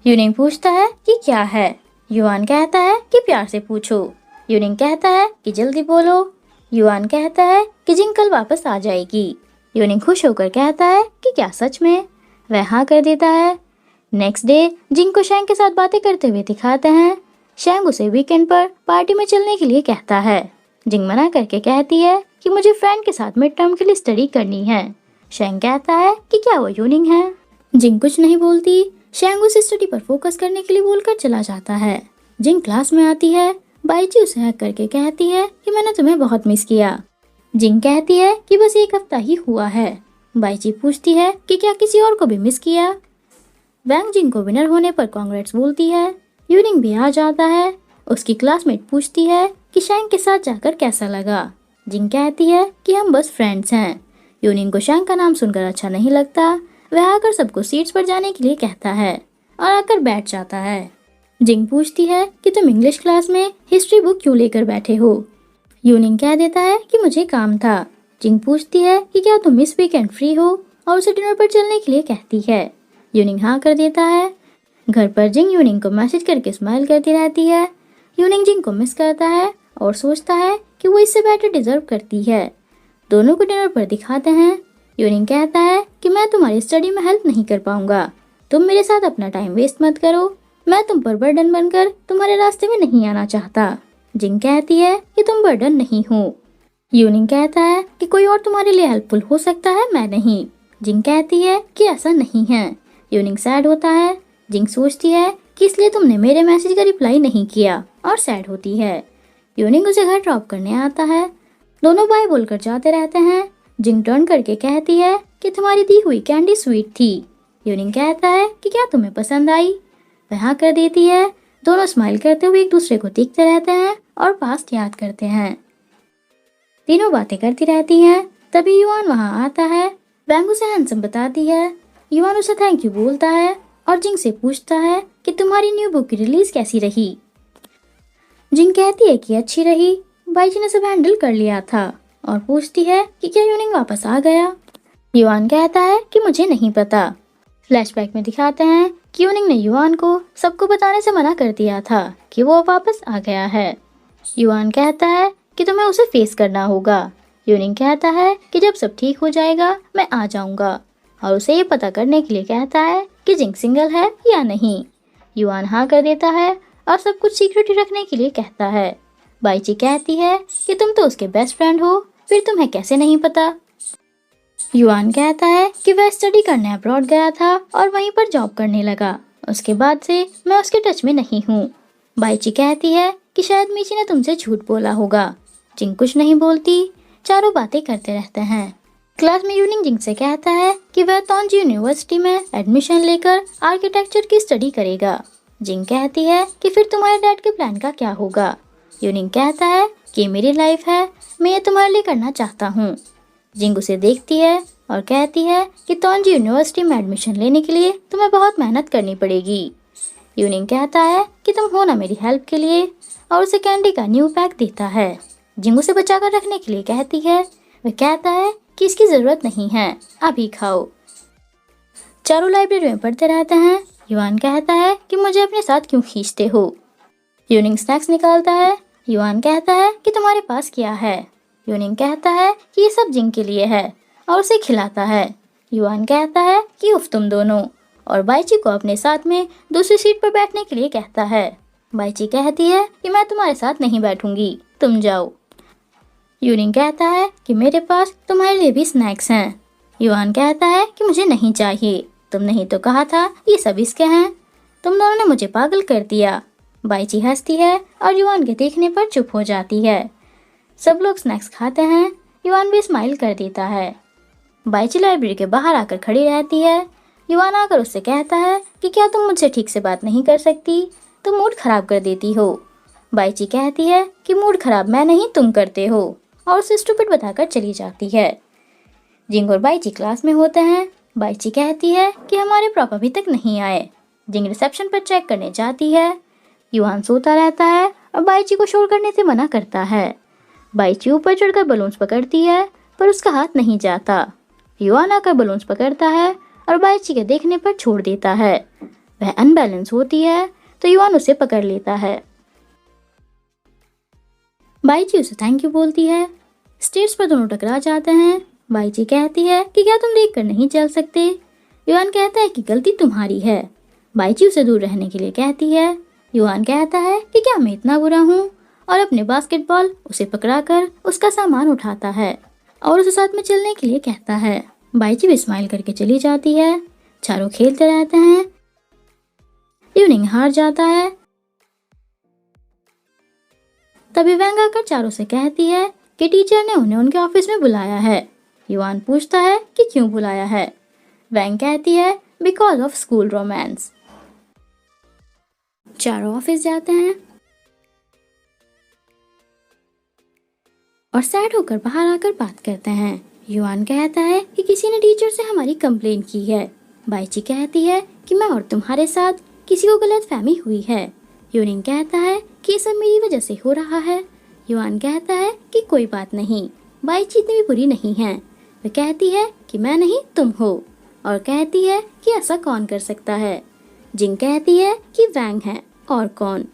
यूनिंग पूछता है कि क्या है। युआन कहता है कि प्यार से पूछो। यूनिंग कहता है कि जल्दी बोलो। युआन कहता है कि जिंग कल वापस आ जाएगी। यूनिंग खुश होकर कहता है कि क्या सच में। वह हाँ कर देता है। नेक्स्ट डे जिंग को शैंग के साथ बातें करते हुए दिखाते हैं। शैंग उसे वीकेंड पर पार्टी में चलने के लिए कहता है। जिंग मना करके कहती है कि मुझे फ्रेंड के साथ मिड टर्म के लिए स्टडी करनी है। शैंग कहता है कि क्या वो यूनिंग है। जिंग कुछ नहीं बोलती। शैंग उसे स्टडी पर फोकस करने के लिए बोलकर चला जाता है। जिंग क्लास में आती है। बाइची उसे हक करके कहती है कि मैंने तुम्हें बहुत मिस किया। जिंग कहती है कि बस 1 हफ्ता ही हुआ है। बाइची पूछती है कि क्या किसी और को भी मिस किया। वैंग जिंग को विनर होने पर कांग्रेट्स बोलती है। यूनिंग भी आ जाता है। उसकी क्लासमेट पूछती है कि शैंग के साथ जाकर कैसा लगा। जिंग कहती है कि हम बस फ्रेंड्स हैं। यूनिंग को शैंग का नाम सुनकर अच्छा नहीं लगता। वह आकर सबको सीट्स पर जाने के लिए कहता है और आकर बैठ जाता है। जिंग पूछती है कि तुम इंग्लिश क्लास में हिस्ट्री बुक क्यों लेकर बैठे हो। यूनिंग कह देता है कि मुझे काम था। जिंग पूछती है कि क्या तुम इस वीकेंड फ्री हो और उसे डिनर पर चलने के लिए कहती है। यूनिंग हाँ कर देता है। घर पर जिंग यूनिंग को मैसेज करके स्माइल करती रहती है। यूनिंग जिंग को मिस करता है और सोचता है कि वो इससे बेटर डिजर्व करती है। दोनों को डिनर पर दिखाते हैं। यूनिंग कहता है कि मैं तुम्हारी स्टडी में हेल्प नहीं कर पाऊंगा, तुम मेरे साथ अपना टाइम वेस्ट मत करो, मैं तुम पर बर्डन बनकर तुम्हारे रास्ते में नहीं आना चाहता। जिंग कहती है कि तुम बर्डन नहीं हो। यूनिंग कहता है कि कोई और तुम्हारे लिए हेल्पफुल हो सकता है, मैं नहीं। जिंग कहती है कि ऐसा नहीं है। यूनिंग सैड होता है। जिंग सोचती है कि इसलिए तुमने मेरे मैसेज का रिप्लाई नहीं किया और सैड होती है। यूनिंग उसे घर ड्रॉप करने आता है। दोनों बाय बोलकर जाते रहते हैं। जिंग टर्न करके कहती है कि तुम्हारी दी हुई कैंडी स्वीट थी। यूनिंग कहता है कि क्या तुम्हें पसंद आई। वह हाँ कर देती है। दोनों स्माइल करते हुए एक दूसरे को देखते रहते हैं और पास्ट याद करते हैं। तीनों बातें करती रहती हैं। तभी युआन वहाँ आता है। वैंग उसे हैंडसम बताती है। युआन उसे थैंक यू बोलता है और जिंग से पूछता है कि तुम्हारी न्यू बुक की रिलीज कैसी रही। जिंग कहती है कि अच्छी रही, बाईजी ने सब हैंडल कर लिया था और पूछती है कि क्या यूनिंग वापस आ गया। युआन कहता है कि मुझे नहीं पता। फ्लैशबैक में दिखाते हैं कि यूनिंग ने युआन को सबको बताने से मना कर दिया था कि वो वापस आ गया है। युआन कहता है कि तुम्हें उसे फेस करना होगा। यूनिंग कहता है कि जब सब ठीक हो जाएगा मैं आ जाऊंगा और उसे ये पता करने के लिए कहता है कि जिंग सिंगल है या नहीं। युआन हाँ कर देता है और सब कुछ सीक्रेट रखने के लिए कहता है। बाईची कहती है कि तुम तो उसके बेस्ट फ्रेंड हो, फिर तुम्हें कैसे नहीं पता। युआन कहता है कि वह स्टडी करने अब्रॉड गया था और वहीं पर जॉब करने लगा, उसके बाद से मैं उसके टच में नहीं हूँ। बाईची कहती है कि शायद मीची ने तुमसे झूठ बोला होगा। जिंग कुछ नहीं बोलती। चारों बातें करते रहते हैं। क्लास में यूनिंग जिंग से कहता है कि वह तोंजी यूनिवर्सिटी में एडमिशन लेकर आर्किटेक्चर की स्टडी करेगा। जिंग कहती है कि फिर तुम्हारे डैड के प्लान का क्या होगा। यूनिंग कहता है कि मेरी लाइफ है, मैं ये तुम्हारे लिए करना चाहता हूँ। जिंग उसे देखती है और कहती है कि तोंजी यूनिवर्सिटी में एडमिशन लेने के लिए तुम्हें बहुत मेहनत करनी पड़ेगी। यूनिंग कहता है कि तुम हो ना मेरी हेल्प के लिए और उसे कैंडी का न्यू पैक देता है। जिंग उसे बचाकर रखने के लिए कहती है। वह कहता है कि इसकी जरूरत नहीं है, अभी खाओ। चारों लाइब्रेरी में पढ़ते रहते हैं। युआन कहता है कि मुझे अपने साथ क्यों खींचते हो। यूनिंग स्नैक्स निकालता है। युआन कहता है कि तुम्हारे पास क्या है। यूनिंग कहता है कि ये सब जिंग के लिए है और उसे खिलाता है। युआन कहता है कि उफ तुम दोनों, और बाईची को अपने साथ में दूसरी सीट पर बैठने के लिए कहता है। बाईची कहती है कि मैं तुम्हारे साथ नहीं बैठूंगी, तुम जाओ। यूनिंग कहता है कि मेरे पास तुम्हारे लिए भी स्नैक्स हैं। युआन कहता है कि मुझे नहीं चाहिए, तुमने ही तो कहा था ये सब इसके हैं, तुम दोनों ने मुझे पागल कर दिया। बाईची हंसती है और युआन के देखने पर चुप हो जाती है। सब लोग स्नैक्स खाते हैं। युआन भी स्माइल कर देता है। बाईची लाइब्रेरी के बाहर आकर खड़ी रहती है। युआन आकर उससे कहता है कि क्या तुम मुझसे ठीक से बात नहीं कर सकती, तुम मूड खराब कर देती हो। बाईची कहती है कि मूड खराब मैं नहीं तुम करते हो और उसे स्टूपिड बताकर चली जाती है। जिंग और बाईची क्लास में होते हैं। बाईची कहती है कि हमारे प्रॉप अभी तक नहीं आए। जिंग रिसेप्शन पर चेक करने जाती है। युआन सोता रहता है और बाईची को शोर करने से मना करता है। बाईची ऊपर चढ़कर बलून्स पकड़ती है पर उसका हाथ नहीं जाता। युआन आकर बलून्स पकड़ता है और बाईची के देखने पर छोड़ देता है। वह अनबैलेंस होती है तो युआन उसे पकड़ लेता है। बाईची उसे थैंक यू बोलती है। स्टेज पर दोनों टकरा जाते हैं। बाईची कहती है कि क्या तुम देखकर नहीं चल सकते। युआन कहता है कि गलती तुम्हारी है। बाईची उसे दूर रहने के लिए कहती है। युआन कहता है कि क्या मैं इतना बुरा हूँ और अपने बास्केटबॉल उसे पकड़ाकर उसका सामान उठाता है और उसे साथ में चलने के लिए कहता है। बाईची भी स्माइल करके चली जाती है। चारों खेलते रहते हैं। यूनिंग हार जाता है। तभी वैंग आकर चारों से कहती है कि टीचर ने उन्हें उनके ऑफिस में बुलाया है। युआन पूछता है कि क्यों बुलाया है। वैंग कहती है बिकॉज ऑफ स्कूल रोमांस। चारों ऑफिस जाते हैं और सैड होकर बाहर आकर बात करते हैं। युआन कहता है कि किसी ने टीचर से हमारी कंप्लेन की है। बाईची कहती है कि मैं और तुम्हारे साथ किसी को गलतफहमी हुई है। यूनिंग कहता है कि ये सब मेरी वजह से हो रहा है। युआन कहता है कि कोई बात नहीं, बाईची इतनी भी बुरी नहीं है। वह कहती है कि मैं नहीं तुम हो, और कहती है कि ऐसा कौन कर सकता है। जिंग कहती है कि वैंग है, और कौन।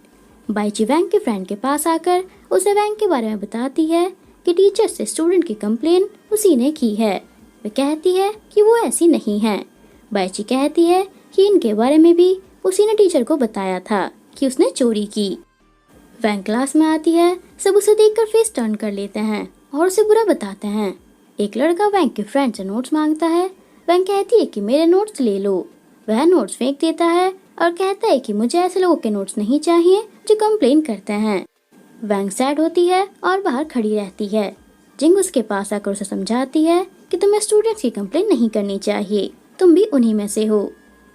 बाईची वैंग के फ्रेंड के पास आकर उसे वैंग के बारे में बताती है कि टीचर से स्टूडेंट की कंप्लेन उसी ने की है। वह कहती है कि वो ऐसी नहीं है। बाईची कहती है कि इनके बारे में भी उसी ने टीचर को बताया था कि उसने चोरी की। वैंग क्लास में आती है, सब उसे देखकर फेस टर्न कर लेते हैं और उसे बुरा बताते हैं। एक लड़का वैंग के फ्रेंड से नोट्स मांगता है। वैंग कहती है कि मेरे नोट्स ले लो। वह नोट्स फेंक देता है और कहता है कि मुझे ऐसे लोगों के नोट्स नहीं चाहिए जो कंप्लेन करते हैं। वैंग सैड होती है और बाहर खड़ी रहती है। जिंग उसके पास आकर उसे समझाती है कि तुम्हें स्टूडेंट्स की कंप्लेन नहीं करनी चाहिए, तुम भी उन्हीं में से हो।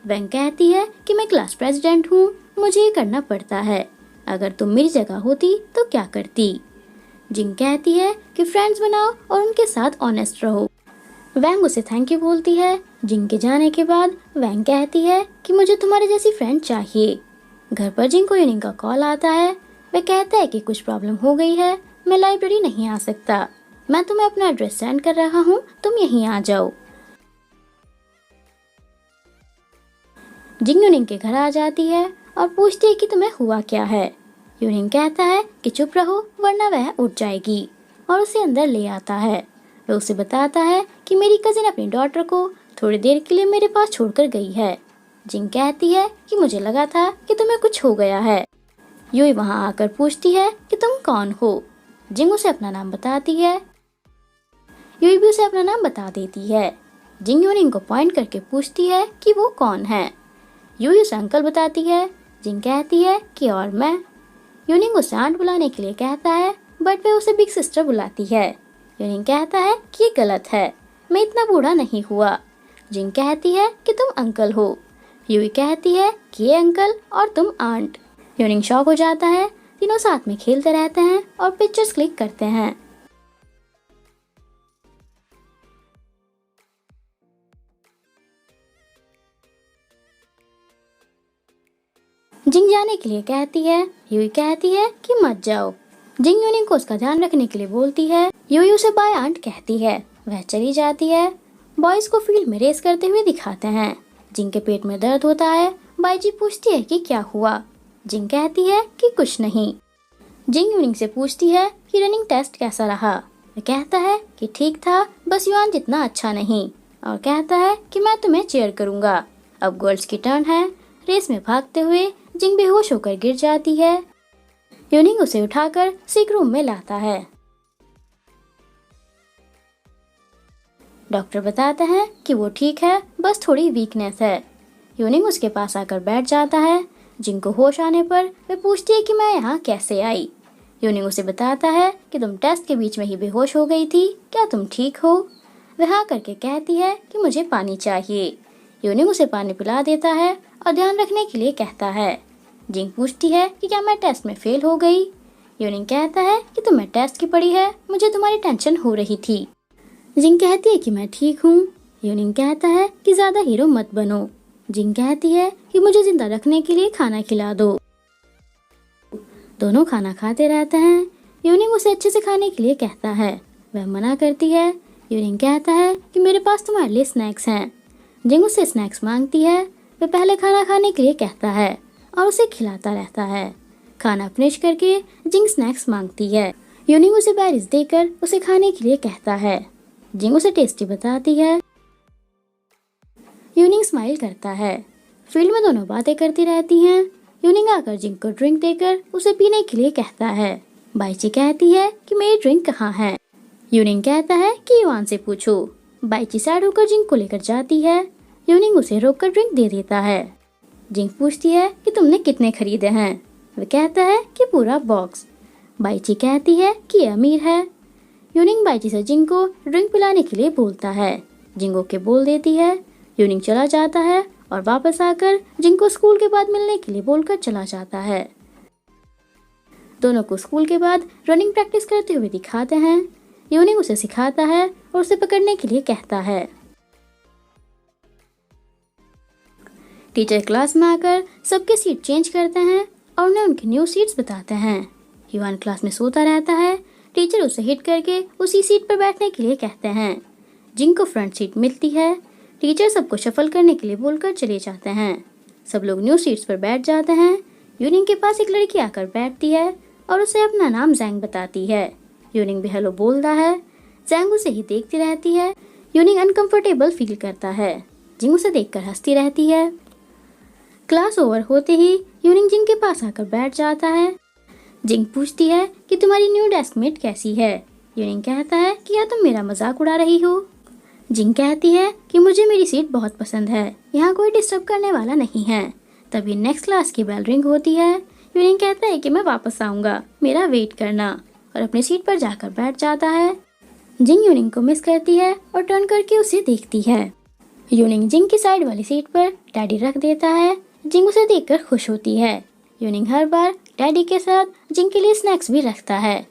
वैंग कहती है कि मैं क्लास प्रेसिडेंट हूँ, मुझे ये करना पड़ता है। अगर तुम मेरी जगह होती तो क्या करती। जिंग कहती है कि फ्रेंड्स बनाओ और उनके साथ ऑनेस्ट रहो। वैंग उसे थैंक यू बोलती है। जिंग के जाने के बाद वैंग कहती है कि मुझे तुम्हारे जैसी फ्रेंड चाहिए। घर पर जिंग को यूनिंग का कॉल आता है। वह कहता है कि कुछ प्रॉब्लम हो गई है, मैं लाइब्रेरी नहीं आ सकता। मैं तुम्हें अपना एड्रेस सेंड कर रहा हूँ, तुम यहीं आ जाओ। जिंग यूनिंग के घर आ जाती है और पूछती है कि तुम्हें हुआ क्या है। यूनिंग कहता है कि चुप रहो वरना वह उठ जाएगी, और उसे अंदर ले आता है। वह उसे बताता है कि मेरी कजिन अपनी डॉटर को थोड़ी देर के लिए मेरे पास छोड़कर गई है। जिंग कहती है कि मुझे लगा था कि तुम्हें कुछ हो गया है। यूई वहां आकर पूछती है कि तुम कौन हो। जिंग उसे अपना नाम बताती है। यूई भी उसे अपना नाम बता देती है। जिंग यूनिंग को पॉइंट करके पूछती है कि वो कौन है। यूई उसे अंकल बताती है। जिंग कहती है कि और मैं। यूनिंग उसे आंट बुलाने के लिए कहता है, बट वह उसे बिग सिस्टर बुलाती है। यूनिंग कहता है कि ये गलत है, मैं इतना बूढ़ा नहीं हुआ। जिंग कहती है कि तुम अंकल हो। यूई कहती है कि ये अंकल और तुम आंट। यूनिंग शॉक हो जाता है। तीनों साथ में खेलते रहते हैं और पिक्चर्स क्लिक करते हैं। जिंग जाने के लिए कहती है। यूई कहती है कि मत जाओ। जिंग यूनिंग को उसका ध्यान रखने के लिए बोलती है। यूई उसे बाय आंट कहती है। वह चली जाती है। बॉयज को फील्ड में रेस करते हुए दिखाते हैं। जिंग के पेट में दर्द होता है। बाईजी पूछती है कि क्या हुआ। जिंग कहती है कि कुछ नहीं। जिंग यूनिंग से पूछती है कि रनिंग टेस्ट कैसा रहा। वह कहता है कि ठीक था, बस युआन जितना अच्छा नहीं, और कहता है कि मैं तुम्हें चीयर करूंगा। अब गर्ल्स की टर्न है। रेस में भागते हुए जिंग बेहोश होकर गिर जाती है। यूनिंग उसे उठाकर सिक रूम में लाता है। डॉक्टर बताता है कि वो ठीक है, बस थोड़ी वीकनेस है। यूनिंग उसके पास आकर बैठ जाता है। जिंग को होश आने पर वह पूछती है कि मैं यहाँ कैसे आई। यूनिंग उसे बताता है कि तुम टेस्ट के बीच में ही बेहोश हो गई थी, क्या तुम ठीक हो। वह हाँ करके कहती है कि मुझे पानी चाहिए। यूनिंग उसे पानी पिला देता है और ध्यान रखने के लिए कहता है। जिंग पूछती है कि क्या मैं टेस्ट में फेल हो गई। यूनिंग कहता है कि तुम्हें टेस्ट की पड़ी है, मुझे तुम्हारी टेंशन हो रही थी। जिंग कहती है कि मैं ठीक हूँ। यूनिंग कहता है कि ज्यादा हीरो मत बनो। जिंग कहती है कि मुझे जिंदा रखने के लिए खाना खिला दो। दोनों खाना खाते रहते हैं। यूनिंग उसे अच्छे से खाने के लिए कहता है। वह मना करती है। यूनिंग कहता है कि मेरे पास तुम्हारे लिए स्नैक्स हैं। जिंग उससे स्नैक्स मांगती है। वह पहले खाना खाने के लिए कहता है और उसे खिलाता रहता है। खाना फिनिश करके जिंग स्नैक्स मांगती है। यूनिंग उसे बेरीज देकर उसे खाने के लिए कहता है। जिंग उसे टेस्टी बताती है। यूनिंग स्माइल करता है। फील्ड में दोनों बातें करती रहती हैं। यूनिंग आकर जिंग को ड्रिंक देकर उसे पीने के लिए कहता है। बाईची कहती है कि मेरी ड्रिंक कहाँ है। यूनिंग कहता है कि युआन से पूछो। बाईची सैड होकर जिंग को लेकर जाती है। यूनिंग उसे रोककर ड्रिंक दे देता है। जिंग पूछती है कि तुमने कितने खरीदे हैं। वह कहता है कि पूरा बॉक्स। बाईची कहती है कि अमीर है। यूनिंग बाईची से जिंग को ड्रिंक पिलाने के लिए बोलता है। जिंग ओके बोल देती है। यूनिंग चला जाता है और वापस आकर जिंग को स्कूल के बाद मिलने के लिए बोलकर चला जाता है। दोनों को स्कूल के बाद रनिंग प्रैक्टिस करते हुए दिखाते हैं। यूनिंग उसे सिखाता है और उसे पकड़ने के लिए कहता है। टीचर क्लास में आकर सबके सीट चेंज करते हैं और उन्हें उनकी न्यू सीट्स बताते हैं। युआन क्लास में सोता रहता है। टीचर उसे हिट करके उसी सीट पर बैठने के लिए कहते हैं। जिंग को फ्रंट सीट मिलती है। टीचर सबको शफल करने के लिए बोलकर चले जाते हैं। सब लोग न्यू सीट्स पर बैठ जाते हैं। यूनिंग के पास एक लड़की आकर बैठती है और उसे अपना नाम जैंग बताती है। यूनिंग भी हेलो बोलता है। जैंग उसे ही देखती रहती है। यूनिंग अनकंफर्टेबल फील करता है। जिंग उसे देखकर हंसती रहती है। क्लास ओवर होते ही यूनिंग जिंग के पास आकर बैठ जाता है। जिंग पूछती है कि तुम्हारी न्यू डेस्कमेट कैसी है। यूनिंग कहता है कि क्या तुम मेरा मजाक उड़ा रही हो। जिंग कहती है कि मुझे मेरी सीट बहुत पसंद है, यहाँ कोई डिस्टर्ब करने वाला नहीं है। तभी नेक्स्ट क्लास की बेल रिंग होती है। यूनिंग कहता है कि मैं वापस आऊंगा, मेरा वेट करना, और अपनी सीट पर जाकर बैठ जाता है। जिंग यूनिंग को मिस करती है और टर्न करके उसे देखती है। यूनिंग जिंग की साइड वाली सीट पर डैडी रख देता है। जिंग उसे देखकर खुश होती है। यूनिंग हर बार डैडी के साथ जिंग के लिए स्नैक्स भी रखता है।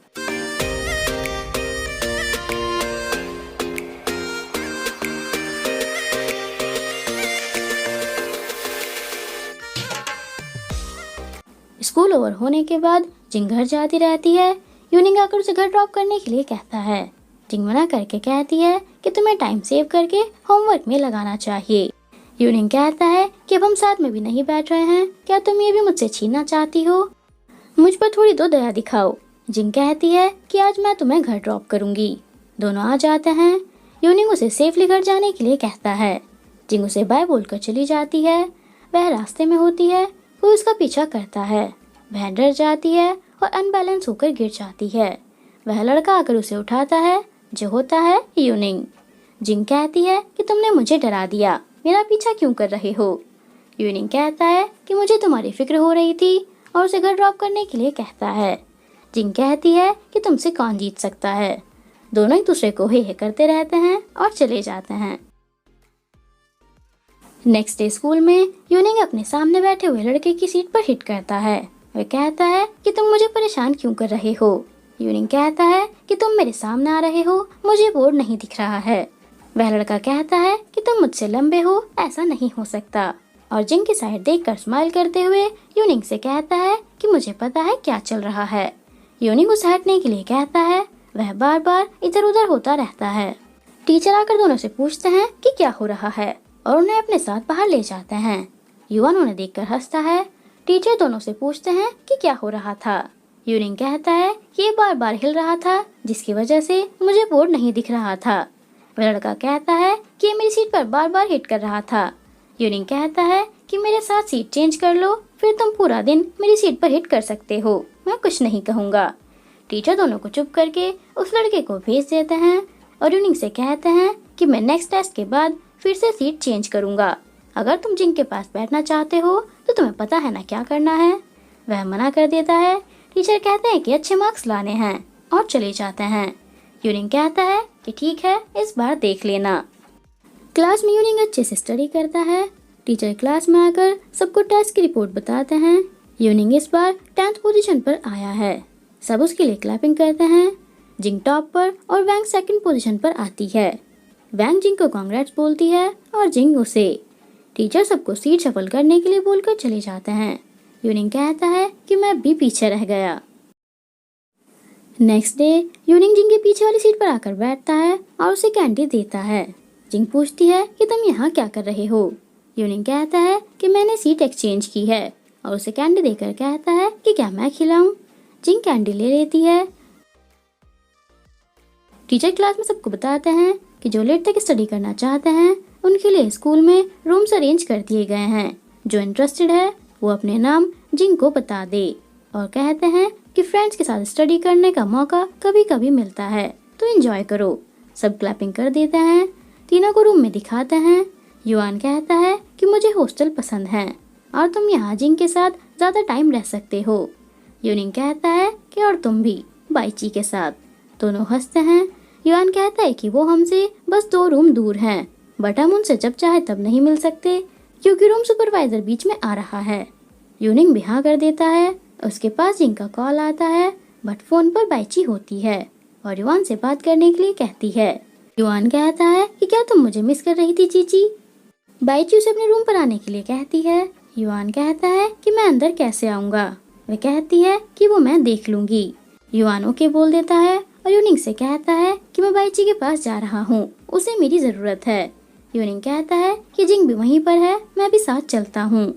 स्कूल ओवर होने के बाद जिंग घर जाती रहती है। यूनिंग आकर उसे घर ड्रॉप करने के लिए कहता है। जिंग मना करके कहती है कि तुम्हें टाइम सेव करके होमवर्क में लगाना चाहिए। यूनिंग कहता है कि अब हम साथ में भी नहीं बैठ रहे हैं, क्या तुम ये भी मुझसे छीनना चाहती हो? मुझ पर थोड़ी तो दया दिखाओ। जिंग कहती है कि आज मैं तुम्हें घर ड्रॉप करूंगी। दोनों आ जाते हैं। यूनिंग उसे सेफली घर जाने के लिए कहता है। जिंग उसे बाय बोलकर चली जाती है। वह रास्ते में होती है। वो उसका पीछा करता है। वह डर जाती है और अनबैलेंस होकर गिर जाती है। वह लड़का आकर उसे उठाता है, जो होता है यूनिंग। जिंग कहती है कि तुमने मुझे डरा दिया, मेरा पीछा क्यों कर रहे हो? यूनिंग कहता है कि मुझे तुम्हारी फिक्र हो रही थी और उसे घर ड्रॉप करने के लिए कहता है। जिंग कहती है कि तुमसे कौन जीत सकता है। दोनों एक दूसरे को हे करते रहते हैं और चले जाते हैं। नेक्स्ट डे स्कूल में यूनिंग अपने सामने बैठे हुए लड़के की सीट पर हिट करता है। वह कहता है कि तुम मुझे परेशान क्यों कर रहे हो? यूनिंग कहता है कि तुम मेरे सामने आ रहे हो, मुझे बोर्ड नहीं दिख रहा है। वह लड़का कहता है कि तुम मुझसे लंबे हो, ऐसा नहीं हो सकता, और जिंग की साइड देखकर स्माइल करते हुए यूनिंग से कहता है कि मुझे पता है क्या चल रहा है। यूनिंग उसे हटने के लिए कहता है। वह बार बार इधर उधर होता रहता है। टीचर आकर दोनों से पूछते हैं कि क्या हो रहा है और उन्हें अपने साथ बाहर ले जाते हैं। युवान उन्हें देखकर हंसता है। टीचर दोनों से पूछते हैं कि क्या हो रहा था। यूनिंग कहता है ये बार बार हिल रहा था, जिसकी वजह से मुझे बोर्ड नहीं दिख रहा था। वह लड़का कहता है कि ये मेरी सीट पर बार बार हिट कर रहा था। यूनिंग कहता है कि मेरे साथ सीट चेंज कर लो, फिर तुम पूरा दिन मेरी सीट पर हिट कर सकते हो, मैं कुछ नहीं कहूँगा। टीचर दोनों को चुप करके उस लड़के को भेज देते हैं और यूनिंग से कहते हैं कि मैं नेक्स्ट टेस्ट के बाद फिर से सीट चेंज करूँगा। अगर तुम जिंग के पास बैठना चाहते हो तो तुम्हें पता है ना क्या करना है। वह मना कर देता है। टीचर कहते हैं कि अच्छे मार्क्स लाने हैं और चले जाते हैं। यूनिंग कहता है कि ठीक है, इस बार देख लेना। क्लास में यूनिंग अच्छे से स्टडी करता है। टीचर क्लास में आकर सबको टेस्ट की रिपोर्ट बताते हैं। यूनिंग इस बार 10th पोजीशन पर आया है। सब उसके लिए क्लैपिंग करते हैं। जिंग टॉप पर और वैंग 2nd पोजीशन पर आती है। वैंग जिंग को कांग्रेट्स बोलती है और जिंग उसे। टीचर सबको सीट शफल करने के लिए बोलकर चले जाते हैं। यूनिंग कहता है कि मैं भी पीछे रह गया। नेक्स्ट डे यूनिंग जिंग के पीछे वाली सीट पर आकर बैठता है और उसे कैंडी देता है। जिंग पूछती है कि तुम यहाँ क्या कर रहे हो? यूनिंग कहता है कि मैंने सीट एक्सचेंज की है और उसे कैंडी देकर कहता है कि क्या मैं खिलाऊं? जिंग कैंडी ले लेती है। टीचर क्लास में सबको बताते हैं कि जो लेट तक स्टडी करना चाहते हैं उनके लिए स्कूल में रूम्स अरेंज कर दिए गए हैं। जो इंटरेस्टेड है वो अपने नाम जिंग को बता दे, और कहते हैं कि फ्रेंड्स के साथ स्टडी करने का मौका कभी कभी मिलता है तो एंजॉय करो। सब क्लैपिंग कर देते हैं। तीनों को रूम में दिखाते हैं। युआन कहता है कि मुझे हॉस्टल पसंद है और तुम यहाँ जिंग के साथ ज्यादा टाइम रह सकते हो। यूनिंग कहता है कि और तुम भी बाइची के साथ। दोनों हंसते हैं। युआन कहता है कि वो हमसे बस 2 रूम दूर हैं, बट हम उनसे जब चाहे तब नहीं मिल सकते क्योंकि रूम सुपरवाइजर बीच में आ रहा है। यूनिंग भी हाँ कर देता है। उसके पास जिंग का कॉल आता है, बट फोन पर बाइची होती है और युआन से बात करने के लिए कहती है। युआन कहता है कि क्या तुम मुझे मिस कर रही थी चीची? बाइची उसे अपने रूम पर आने के लिए कहती है। युआन कहता है कि मैं अंदर कैसे आऊँगा? वह कहती है कि वो मैं देख लूंगी। युआन ओके बोल देता है और यूनिंग से कहता है कि मैं बाइची के पास जा रहा हूँ, उसे मेरी जरूरत है। यूनिंग कहता है कि जिंग भी वहीं पर है, मैं भी साथ चलता हूँ।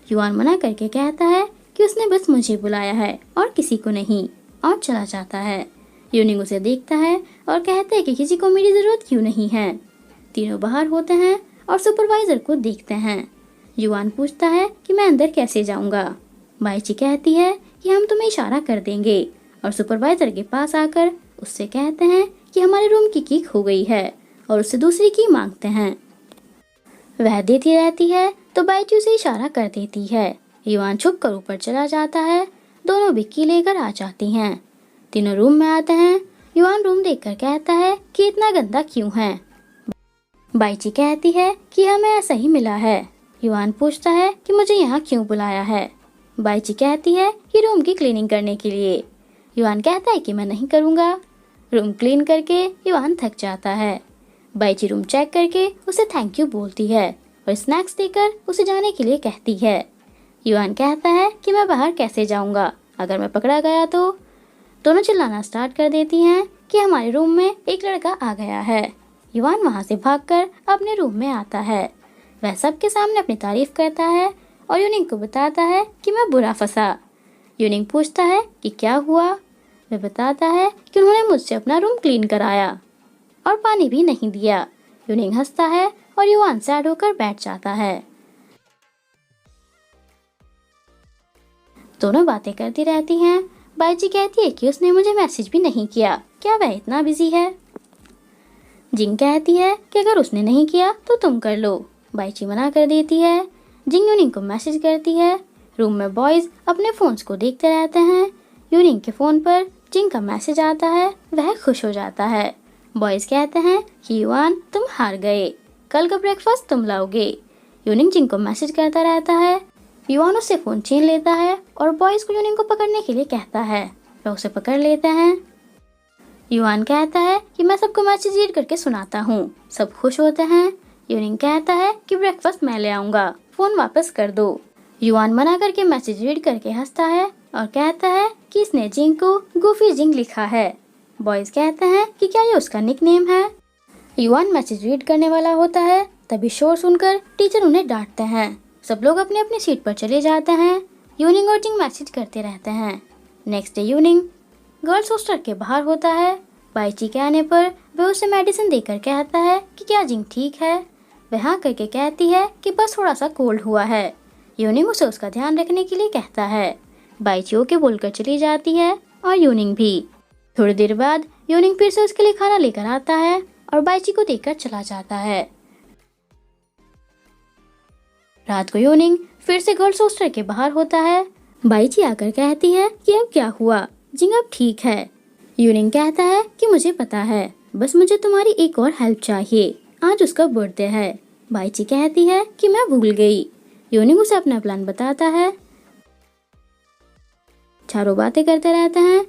युआन मना करके कहता है कि उसने बस मुझे बुलाया है और किसी को नहीं, और चला जाता है। यूनिंग उसे देखता है और कहता है कि किसी को मेरी जरूरत क्यों नहीं है। तीनों बाहर होते हैं और सुपरवाइजर को देखते हैं। युआन पूछता है कि मैं अंदर कैसे जाऊंगा। बाइची कहती है कि हम तुम्हें इशारा कर देंगे, और सुपरवाइजर के पास आकर उससे कहते हैं कि हमारे रूम की की खो गई है और उससे दूसरी की मांगते हैं। वह देती रहती है तो बाइची उसे इशारा कर देती है। युआन छुप कर ऊपर चला जाता है। दोनों भी की लेकर आ जाती हैं। तीनों रूम में आते हैं। युआन रूम देखकर कहता है कि इतना गंदा क्यों है। बाइची कहती है कि हमें ऐसा ही मिला है। युआन पूछता है कि मुझे यहाँ क्यों बुलाया है। बाइची कहती है कि रूम की क्लीनिंग करने के लिए। युआन कहता है कि मैं नहीं करूँगा। रूम क्लीन करके युआन थक जाता है। बाइची रूम चेक करके उसे थैंक यू बोलती है और स्नैक्स देकर उसे जाने के लिए कहती है। युआन कहता है कि मैं बाहर कैसे जाऊंगा, अगर मैं पकड़ा गया तो। दोनों चिल्लाना स्टार्ट कर देती हैं कि हमारे रूम में एक लड़का आ गया है। युआन वहां से भागकर अपने रूम में आता है। वह सबके सामने अपनी तारीफ करता है और यूनिंग को बताता है कि मैं बुरा फंसा। यूनिंग पूछता है कि क्या हुआ। वह बताता है कि उन्होंने मुझसे अपना रूम क्लीन कराया और पानी भी नहीं दिया। यूनिंग हंसता है और युआन सैड होकर बैठ जाता है। दोनों बातें करती रहती हैं। बाइची कहती है कि उसने मुझे मैसेज भी नहीं किया, क्या वह इतना बिजी है। जिंग कहती है कि अगर उसने नहीं किया तो तुम कर लो। बाइची मना कर देती है। जिंग यूनिंग को मैसेज करती है। रूम में बॉयज अपने फोन्स को देखते रहते हैं। यूनिंग के फोन पर जिंग का मैसेज आता है। वह खुश हो जाता है। बॉयज कहते हैं कि युआन तुम हार गए, कल का ब्रेकफास्ट तुम लाओगे। यूनिंग जिंग को मैसेज करता रहता है। युआन उससे फोन छीन लेता है और बॉयज को यूनिंग को पकड़ने के लिए कहता है। वह उसे पकड़ लेते हैं। युआन कहता है कि मैं सबको मैसेज रीड करके सुनाता हूँ। सब खुश होते हैं। यूनिंग कहता है कि ब्रेकफास्ट मैं ले आऊंगा, फोन वापस कर दो। युआन मना करके मैसेज रीड करके हंसता है और कहता है कि इसने जिंग को गूफी जिंग लिखा है। बॉयज कहते हैं कि क्या ये उसका निकनेम है। युआन मैसेज रीड करने वाला होता है, तभी शोर सुनकर टीचर उन्हें डांटते हैं। सब लोग अपने अपनी सीट पर चले जाते हैं। यूनिंग और जिंग मैसेज करते रहते हैं। नेक्स्ट डे यूनिंग गर्ल्स हॉस्टल के बाहर होता है। बाइची के आने पर वह उसे मेडिसिन देकर कहता है कि क्या जिंग ठीक है। वह हाँ करके कहती है कि बस थोड़ा सा कोल्ड हुआ है। यूनिंग उसे उसका ध्यान रखने के लिए कहता है। बाइची ओके बोलकर चली जाती है और यूनिंग भी। थोड़ी देर बाद यूनिंग फिर से उसके लिए खाना लेकर आता है और बाइची को देकर चला जाता है। रात को यूनिंग फिर से गर्ल्स हॉस्टल के बाहर होता है। बाइची आकर कहती है कि अब क्या हुआ, जिंग अब ठीक है। यूनिंग कहता है कि मुझे पता है, बस मुझे तुम्हारी एक और हेल्प चाहिए, आज उसका बर्थडे है। बाइची कहती है कि मैं भूल गई। यूनिंग उसे अपना प्लान बताता है। चारों बातें करते रहते हैं।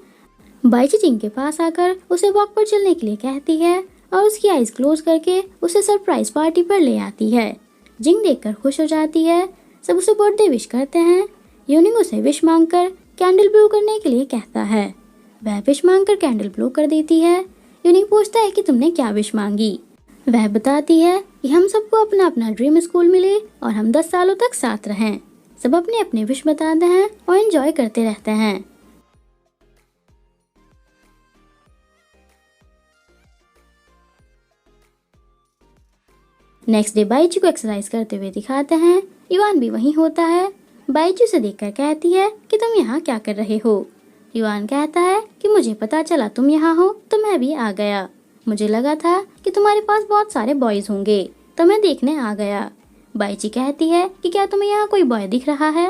बाइची जिंग के पास आकर उसे वॉक पर चलने के लिए कहती है और उसकी आईज क्लोज करके उसे सरप्राइज पार्टी पर ले आती है। जिंग देखकर खुश हो जाती है। सब उसे बर्थडे विश करते हैं। यूनिंग उसे विश मांगकर कैंडल ब्लो करने के लिए कहता है। वह विश मांगकर कैंडल ब्लो कर देती है। यूनिंग पूछता है कि तुमने क्या विश मांगी। वह बताती है कि हम सबको अपना अपना ड्रीम स्कूल मिले और हम 10 सालों तक साथ रहें। सब अपने अपने विश बताते हैं और एंजॉय करते रहते हैं। नेक्स्ट डे बाइची को एक्सरसाइज करते हुए दिखाते हैं। युआन भी वहीं होता है। बाइची उसे देखकर कहती है कि तुम यहाँ क्या कर रहे हो। युआन कहता है कि मुझे पता चला तुम यहाँ हो तो मैं भी आ गया। मुझे लगा था कि तुम्हारे पास बहुत सारे बॉयज होंगे तो मैं देखने आ गया। बाइची कहती है कि क्या तुम्हें यहाँ कोई बॉय दिख रहा है,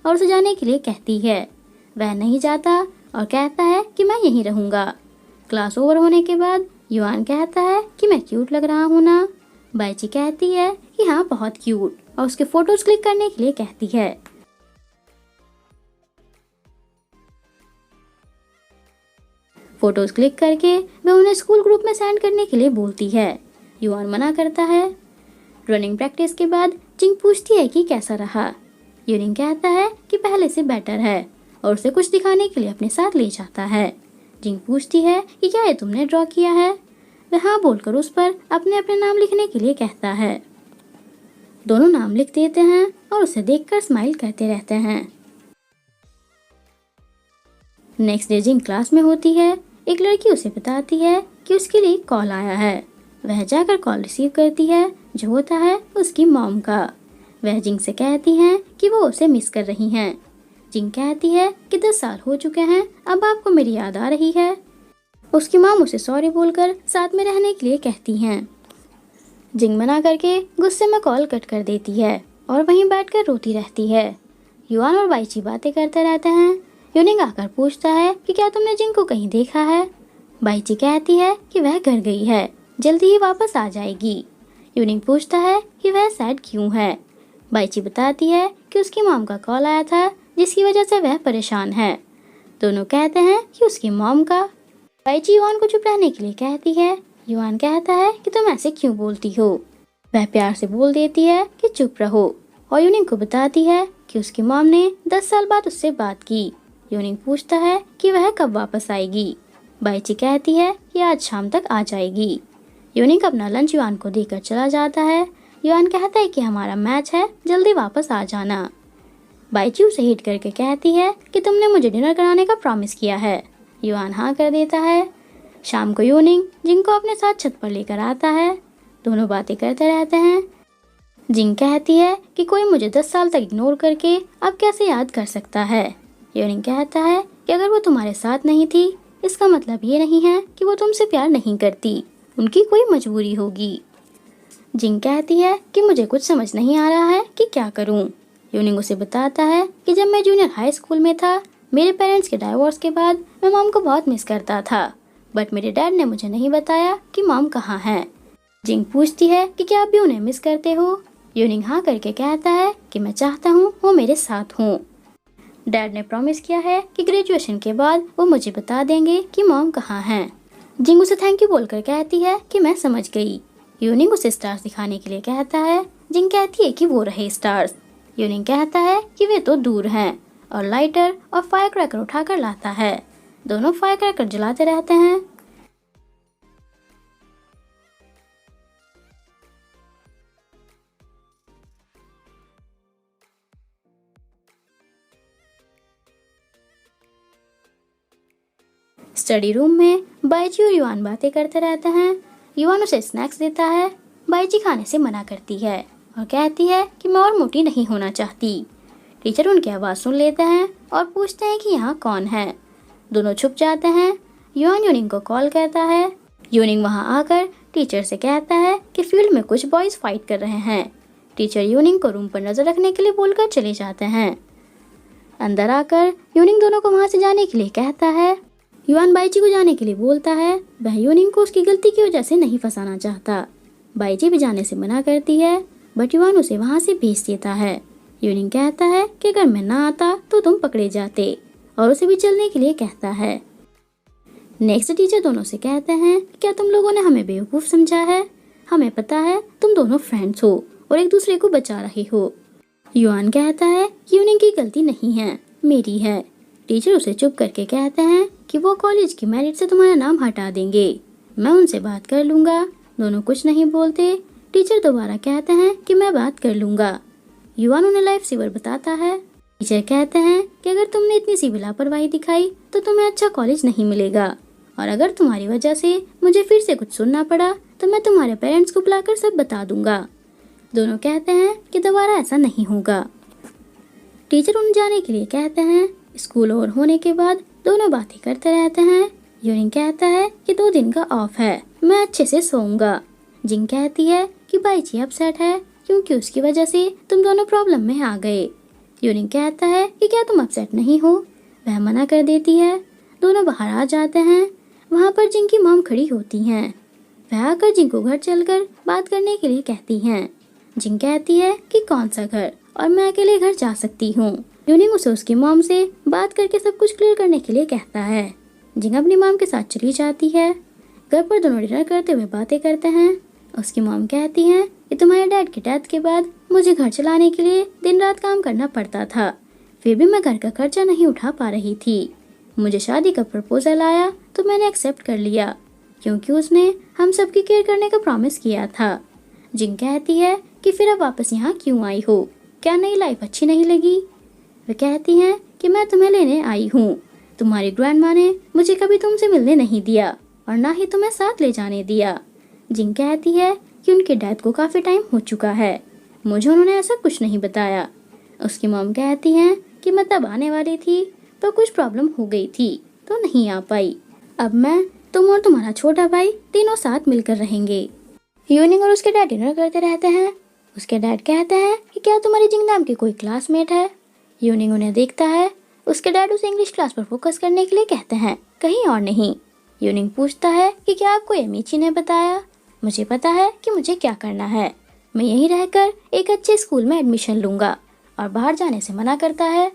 और उसे जाने के लिए कहती है। वह नहीं जाता और कहता है कि मैं यहीं रहूँगा। क्लास ओवर होने के बाद युआन कहता है कि मैं क्यूट लग रहा हूँ ना। बाइची कहती है कि हाँ बहुत क्यूट, और उसके फोटोज क्लिक करने के लिए कहती है। फोटोज क्लिक करके वह उन्हें स्कूल ग्रुप में सेंड करने के लिए बोलती है। युआन मना करता है। रनिंग प्रैक्टिस के बाद जिंग पूछती है कि कैसा रहा। यूनिंग कहता है कि पहले से बेटर है और उसे कुछ दिखाने के लिए अपने साथ ले जाता है। जिंग पूछती है कि क्या ये तुमने ड्रॉ किया है। वह हाँ बोलकर उस पर अपने अपने नाम लिखने के लिए कहता है। दोनों नाम लिख देते हैं और उसे देखकर स्माइल करते रहते हैं। नेक्स्ट डे जिंग क्लास में होती है। एक लड़की उसे बताती है कि उसके लिए कॉल आया है। वह जाकर कॉल रिसीव करती है, जो होता है उसकी मॉम का। वह जिंग से कहती हैं कि वो उसे मिस कर रही हैं। जिंग कहती है कि 10 साल हो चुके हैं, अब आपको मेरी याद आ रही है। उसकी मॉम उसे सॉरी बोलकर साथ में रहने के लिए कहती हैं। जिंग मना करके गुस्से में कॉल कट कर देती है और वहीं बैठकर रोती रहती है। युआन और बाइची बातें करते रहते हैं। यूनिंग आकर पूछता है कि क्या तुमने जिंग को कहीं देखा है। बाइची कहती है कि वह घर गई है, जल्दी ही वापस आ जाएगी। यूनिंग पूछता है कि वह सैड क्यों है। बाइची बताती है कि उसकी मॉम का कॉल आया था, जिसकी वजह से वह परेशान है। दोनों कहते हैं कि उसकी मॉम का। बाइची युआन को चुप रहने के लिए कहती है। युआन कहता है कि तुम ऐसे क्यों बोलती हो। वह प्यार से बोल देती है कि चुप रहो और यूनिंग को बताती है कि उसकी मॉम ने 10 साल बाद उससे बात की। यूनिंग पूछता है कि वह कब वापस आएगी। बाइची कहती है कि आज शाम तक आ जाएगी। यूनिंग अपना लंच युआन को देकर चला जाता है। युआन कहता है कि हमारा मैच है, जल्दी वापस आ जाना। बाइची उसे हिट करके कहती है कि तुमने मुझे डिनर कराने का प्रॉमिस किया है। युआन हाँ कर देता है। शाम को यूनिंग जिंग को अपने साथ छत पर लेकर आता है। दोनों बातें करते रहते हैं। जिंग कहती है कि कोई मुझे 10 साल तक इग्नोर करके अब कैसे याद कर सकता है। यूनिंग कहता है कि अगर वो तुम्हारे साथ नहीं थी, इसका मतलब ये नहीं है कि वो तुमसे प्यार नहीं करती, उनकी कोई मजबूरी होगी। जिंग कहती है कि मुझे कुछ समझ नहीं आ रहा है कि क्या करूं। यूनिंग उसे बताता है कि जब मैं जूनियर हाई स्कूल में था, मेरे पेरेंट्स के डाइवोर्स के बाद मैं मॉम को बहुत मिस करता था, बट मेरे डैड ने मुझे नहीं बताया कि मॉम कहाँ है। जिंग पूछती है कि क्या आप भी उन्हें मिस करते हो। यूनिंग हाँ करके कहता है कि मैं चाहता हूँ वो मेरे साथ हूँ। डैड ने प्रॉमिस किया है कि ग्रेजुएशन के बाद वो मुझे बता देंगे कि मॉम कहाँ है। जिंग उसे थैंक यू बोलकर कहती है कि मैं समझ गई। यूनिंग उसे स्टार्स दिखाने के लिए कहता है। जिंग कहती है कि वो रहे स्टार्स। यूनिंग कहता है कि वे तो दूर हैं और लाइटर और फायर क्रैकर उठाकर लाता है। दोनों फायर क्रैकर जलाते रहते हैं। स्टडी रूम में बाइची और युआन बातें करते रहते हैं। युआन उसे स्नैक्स देता है। बाइची खाने से मना करती है और कहती है कि मैं और मोटी नहीं होना चाहती। टीचर उनकी आवाज़ सुन लेते हैं और पूछते हैं कि यहाँ कौन है। दोनों छुप जाते हैं। युआन यूनिंग को कॉल करता है। यूनिंग वहाँ आकर टीचर से कहता है कि फील्ड में कुछ बॉयज फाइट कर रहे हैं। टीचर यूनिंग को रूम पर नजर रखने के लिए बोलकर चले जाते हैं। अंदर आकर यूनिंग दोनों को वहाँ से जाने के लिए कहता है। युआन बाइची को जाने के लिए बोलता है। वह यूनिंग को उसकी गलती की वजह से नहीं फंसाना चाहता। बाइची भी जाने से मना करती है, बट युआन उसे वहाँ से भेज देता है। यूनिंग कहता है कि अगर मैं ना आता तो तुम पकड़े जाते, और उसे भी चलने के लिए कहता है। नेक्स्ट टीचर दोनों से कहते हैं, क्या तुम लोगों ने हमें बेवकूफ़ समझा है? हमें पता है तुम दोनों फ्रेंड्स हो और एक दूसरे को बचा रहे हो। युआन कहता है कि यूनिंग की गलती नहीं है, मेरी है। टीचर उसे चुप करके कहते हैं कि वो कॉलेज की मेरिट से तुम्हारा नाम हटा देंगे, मैं उनसे बात कर लूँगा। दोनों कुछ नहीं बोलते। टीचर दोबारा कहते हैं कि मैं बात कर लूँगा। युआन उन्हें लाइफ सेवर बताता है। टीचर कहते हैं कि अगर तुमने इतनी सी भी लापरवाही दिखाई तो तुम्हें अच्छा कॉलेज नहीं मिलेगा, और अगर तुम्हारी वजह से मुझे फिर से कुछ सुनना पड़ा तो मैं तुम्हारे पेरेंट्स को बुलाकर सब बता दूंगा। दोनों कहते हैं कि दोबारा ऐसा नहीं होगा। टीचर उन जाने के लिए कहते हैं। स्कूल ओवर होने के बाद दोनों बातें करते रहते हैं। यूनिंग कहता है कि 2 दिन का ऑफ है, मैं अच्छे से सोऊंगा। जिंग कहती है कि बाइची अपसेट है क्योंकि उसकी वजह से तुम दोनों प्रॉब्लम में आ गए। यूनिंग कहता है कि क्या तुम अपसेट नहीं हो? वह मना कर देती है। दोनों बाहर आ जाते हैं। वहाँ पर जिंग की मॉम खड़ी होती हैं। वह आकर जिंग को घर चलकर बात करने के लिए कहती हैं। जिंग कहती है कि कौन सा घर, और मैं अकेले घर जा सकती हूँ। यूनिंग उसे उसकी मॉम से बात करके सब कुछ क्लियर करने के लिए कहता है। जिंग अपनी मॉम के साथ चली जाती है। घर पर दोनों डिनर करते हुए बातें करते हैं। उसकी मॉम कहती हैं कि तुम्हारे डैड की डेथ के बाद मुझे घर चलाने के लिए दिन रात काम करना पड़ता था, फिर भी मैं घर का खर्चा नहीं उठा पा रही थी। मुझे शादी का प्रपोजल आया तो मैंने एक्सेप्ट कर लिया, क्योंकि उसने हम सबकी केयर करने का प्रॉमिस किया था। जिंग कहती है कि फिर अब वापस यहाँ क्यों आई हो, क्या नई लाइफ अच्छी नहीं लगी? वे कहती हैं कि मैं तुम्हें लेने आई हूँ। तुम्हारी ग्रैंडमा ने मुझे कभी तुमसे मिलने नहीं दिया और ना ही तुम्हें साथ ले जाने दिया। जिंग कहती है कि उनके डैड को काफ़ी टाइम हो चुका है, मुझे उन्होंने ऐसा कुछ नहीं बताया। उसकी मॉम कहती हैं कि मैं तब आने वाली थी पर कुछ प्रॉब्लम हो गई थी तो नहीं आ पाई। अब मैं, तुम और तुम्हारा छोटा भाई तीनों साथ मिलकर रहेंगे। यूनिंग और उसके डैड डिनर करते रहते हैं। उसके डैड कहते हैं कि क्या तुम्हारी जिंग नाम की कोई क्लासमेट है? यूनिंग उन्हें देखता है। उसके डैड उसे इंग्लिश क्लास पर फोकस करने के लिए कहते हैं, कहीं और नहीं। यूनिंग पूछता है कि क्या आपको एमिची ने बताया? मुझे पता है कि मुझे क्या करना है, मैं यहीं रहकर एक अच्छे स्कूल में एडमिशन लूंगा और बाहर जाने से मना करता है।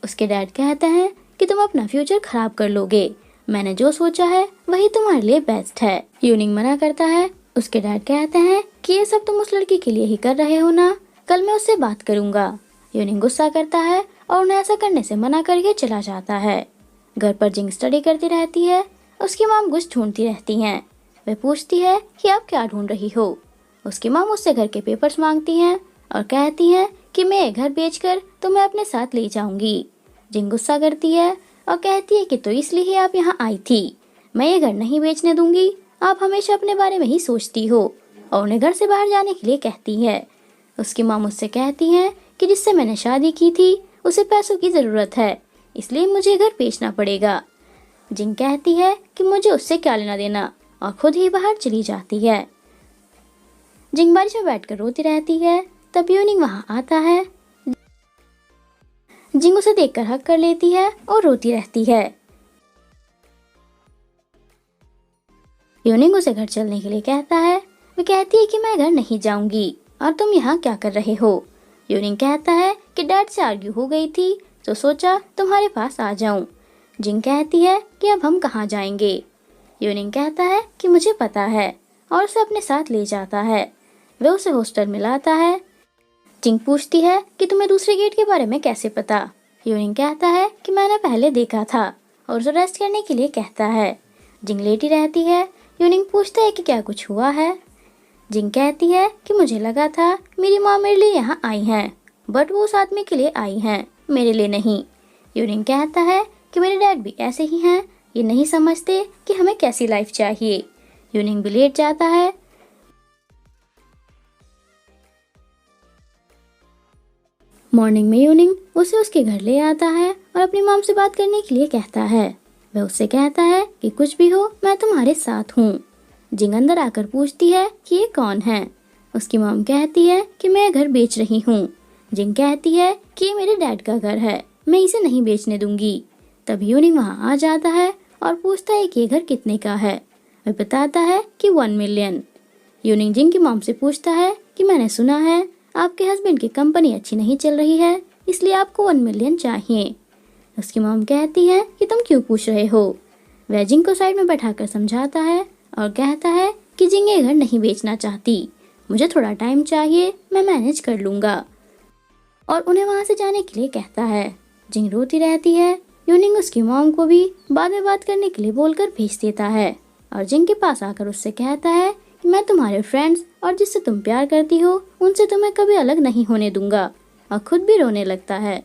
उसके डैड कहते हैं कि तुम अपना फ्यूचर खराब कर लोगे, मैंने जो सोचा है वही तुम्हारे लिए बेस्ट है। यूनिंग मना करता है। उसके डैड कहते हैं कि ये सब तुम उस लड़की के लिए ही कर रहे हो ना, कल मैं उससे बात करूंगा। यूनिंग गुस्सा करता है और उन्हें ऐसा करने से मना करके चला जाता है। घर पर जिंग स्टडी करती रहती है। उसकी मॉम कुछ ढूंढती रहती हैं। वह पूछती है कि आप क्या ढूंढ रही हो? उसकी मॉम उससे घर के पेपर्स मांगती हैं और कहती हैं कि मैं ये घर बेचकर तुम्हें अपने साथ ले जाऊंगी। जिंग गुस्सा करती है और कहती है कि तो इसलिए ही आप यहाँ आई थी, मैं ये घर नहीं बेचने दूंगी, आप हमेशा अपने बारे में ही सोचती हो, और उन्हें घर से बाहर जाने के लिए कहती है। उसकी माँ मुझसे कहती हैं कि जिससे मैंने शादी की थी उसे पैसों की ज़रूरत है, इसलिए मुझे घर बेचना पड़ेगा। जिंग कहती है कि मुझे उससे क्या लेना देना, और खुद ही बाहर चली जाती है। जिंग बारिश में बैठकर रोती रहती है। तब यूनिंग वहाँ आता है। जिंग उसे देखकर हक कर लेती है और रोती रहती है। यूनिंग उसे घर चलने के लिए कहता है। वो कहती है कि मैं घर नहीं जाऊंगी और तुम यहाँ क्या कर रहे हो? यूनिंग कहता है कि डैड से आर्ग्यू हो गई थी तो सोचा तुम्हारे पास आ जाऊं। जिंग कहती है कि अब हम कहाँ जाएंगे? यूनिंग कहता है कि मुझे पता है और उसे अपने साथ ले जाता है। वह उसे हॉस्टल में लाता है। जिंग पूछती है कि तुम्हें दूसरे गेट के बारे में कैसे पता? यूनिंग कहता है कि मैंने पहले देखा था और उसे रेस्ट करने के लिए कहता है। जिंग लेटी रहती है। यूनिंग पूछता है कि क्या कुछ हुआ है? जिंग कहती है कि मुझे लगा था मेरी माँ मेरे लिए यहाँ आई हैं, बट वो उस आदमी के लिए आई हैं, मेरे लिए नहीं। यूनिंग कहता है कि मेरे डैड भी ऐसे ही हैं, ये नहीं समझते कि हमें कैसी लाइफ चाहिए। यूनिंग भी लेट जाता है। मॉर्निंग में यूनिंग उसे उसके घर ले आता है और अपनी मॉम से बात करने के लिए कहता है। वह उससे कहता है कि कुछ भी हो मैं तुम्हारे साथ हूँ। जिंग अंदर आकर पूछती है कि ये कौन है? उसकी मॉम कहती है कि मैं घर बेच रही हूँ। जिंग कहती है कि ये मेरे डैड का घर है, मैं इसे नहीं बेचने दूंगी। तब यूनिंग वहाँ आ जाता है और पूछता है कि ये घर कितने का है। वह बताता है कि 1 मिलियन। यूनिंग जिंग की मॉम से पूछता है कि मैंने सुना है आपके हस्बैंड की कंपनी अच्छी नहीं चल रही है, इसलिए आपको 1 मिलियन चाहिए। उसकी मॉम कहती है कि तुम क्यों पूछ रहे हो? वह जिंग को साइड में बैठाकर समझाता है और कहता है कि जिंग ये घर नहीं बेचना चाहती, मुझे थोड़ा टाइम चाहिए, मैं मैनेज कर लूँगा, और उन्हें वहाँ से जाने के लिए कहता है। जिंग रोती रहती है। यूनिंग उसकी मॉम को भी बाद में बात करने के लिए बोलकर भेज देता है और जिंग के पास आकर उससे कहता है कि मैं तुम्हारे फ्रेंड्स और जिससे तुम प्यार करती हो उनसे तुम्हें कभी अलग नहीं होने दूंगा, और खुद भी रोने लगता है।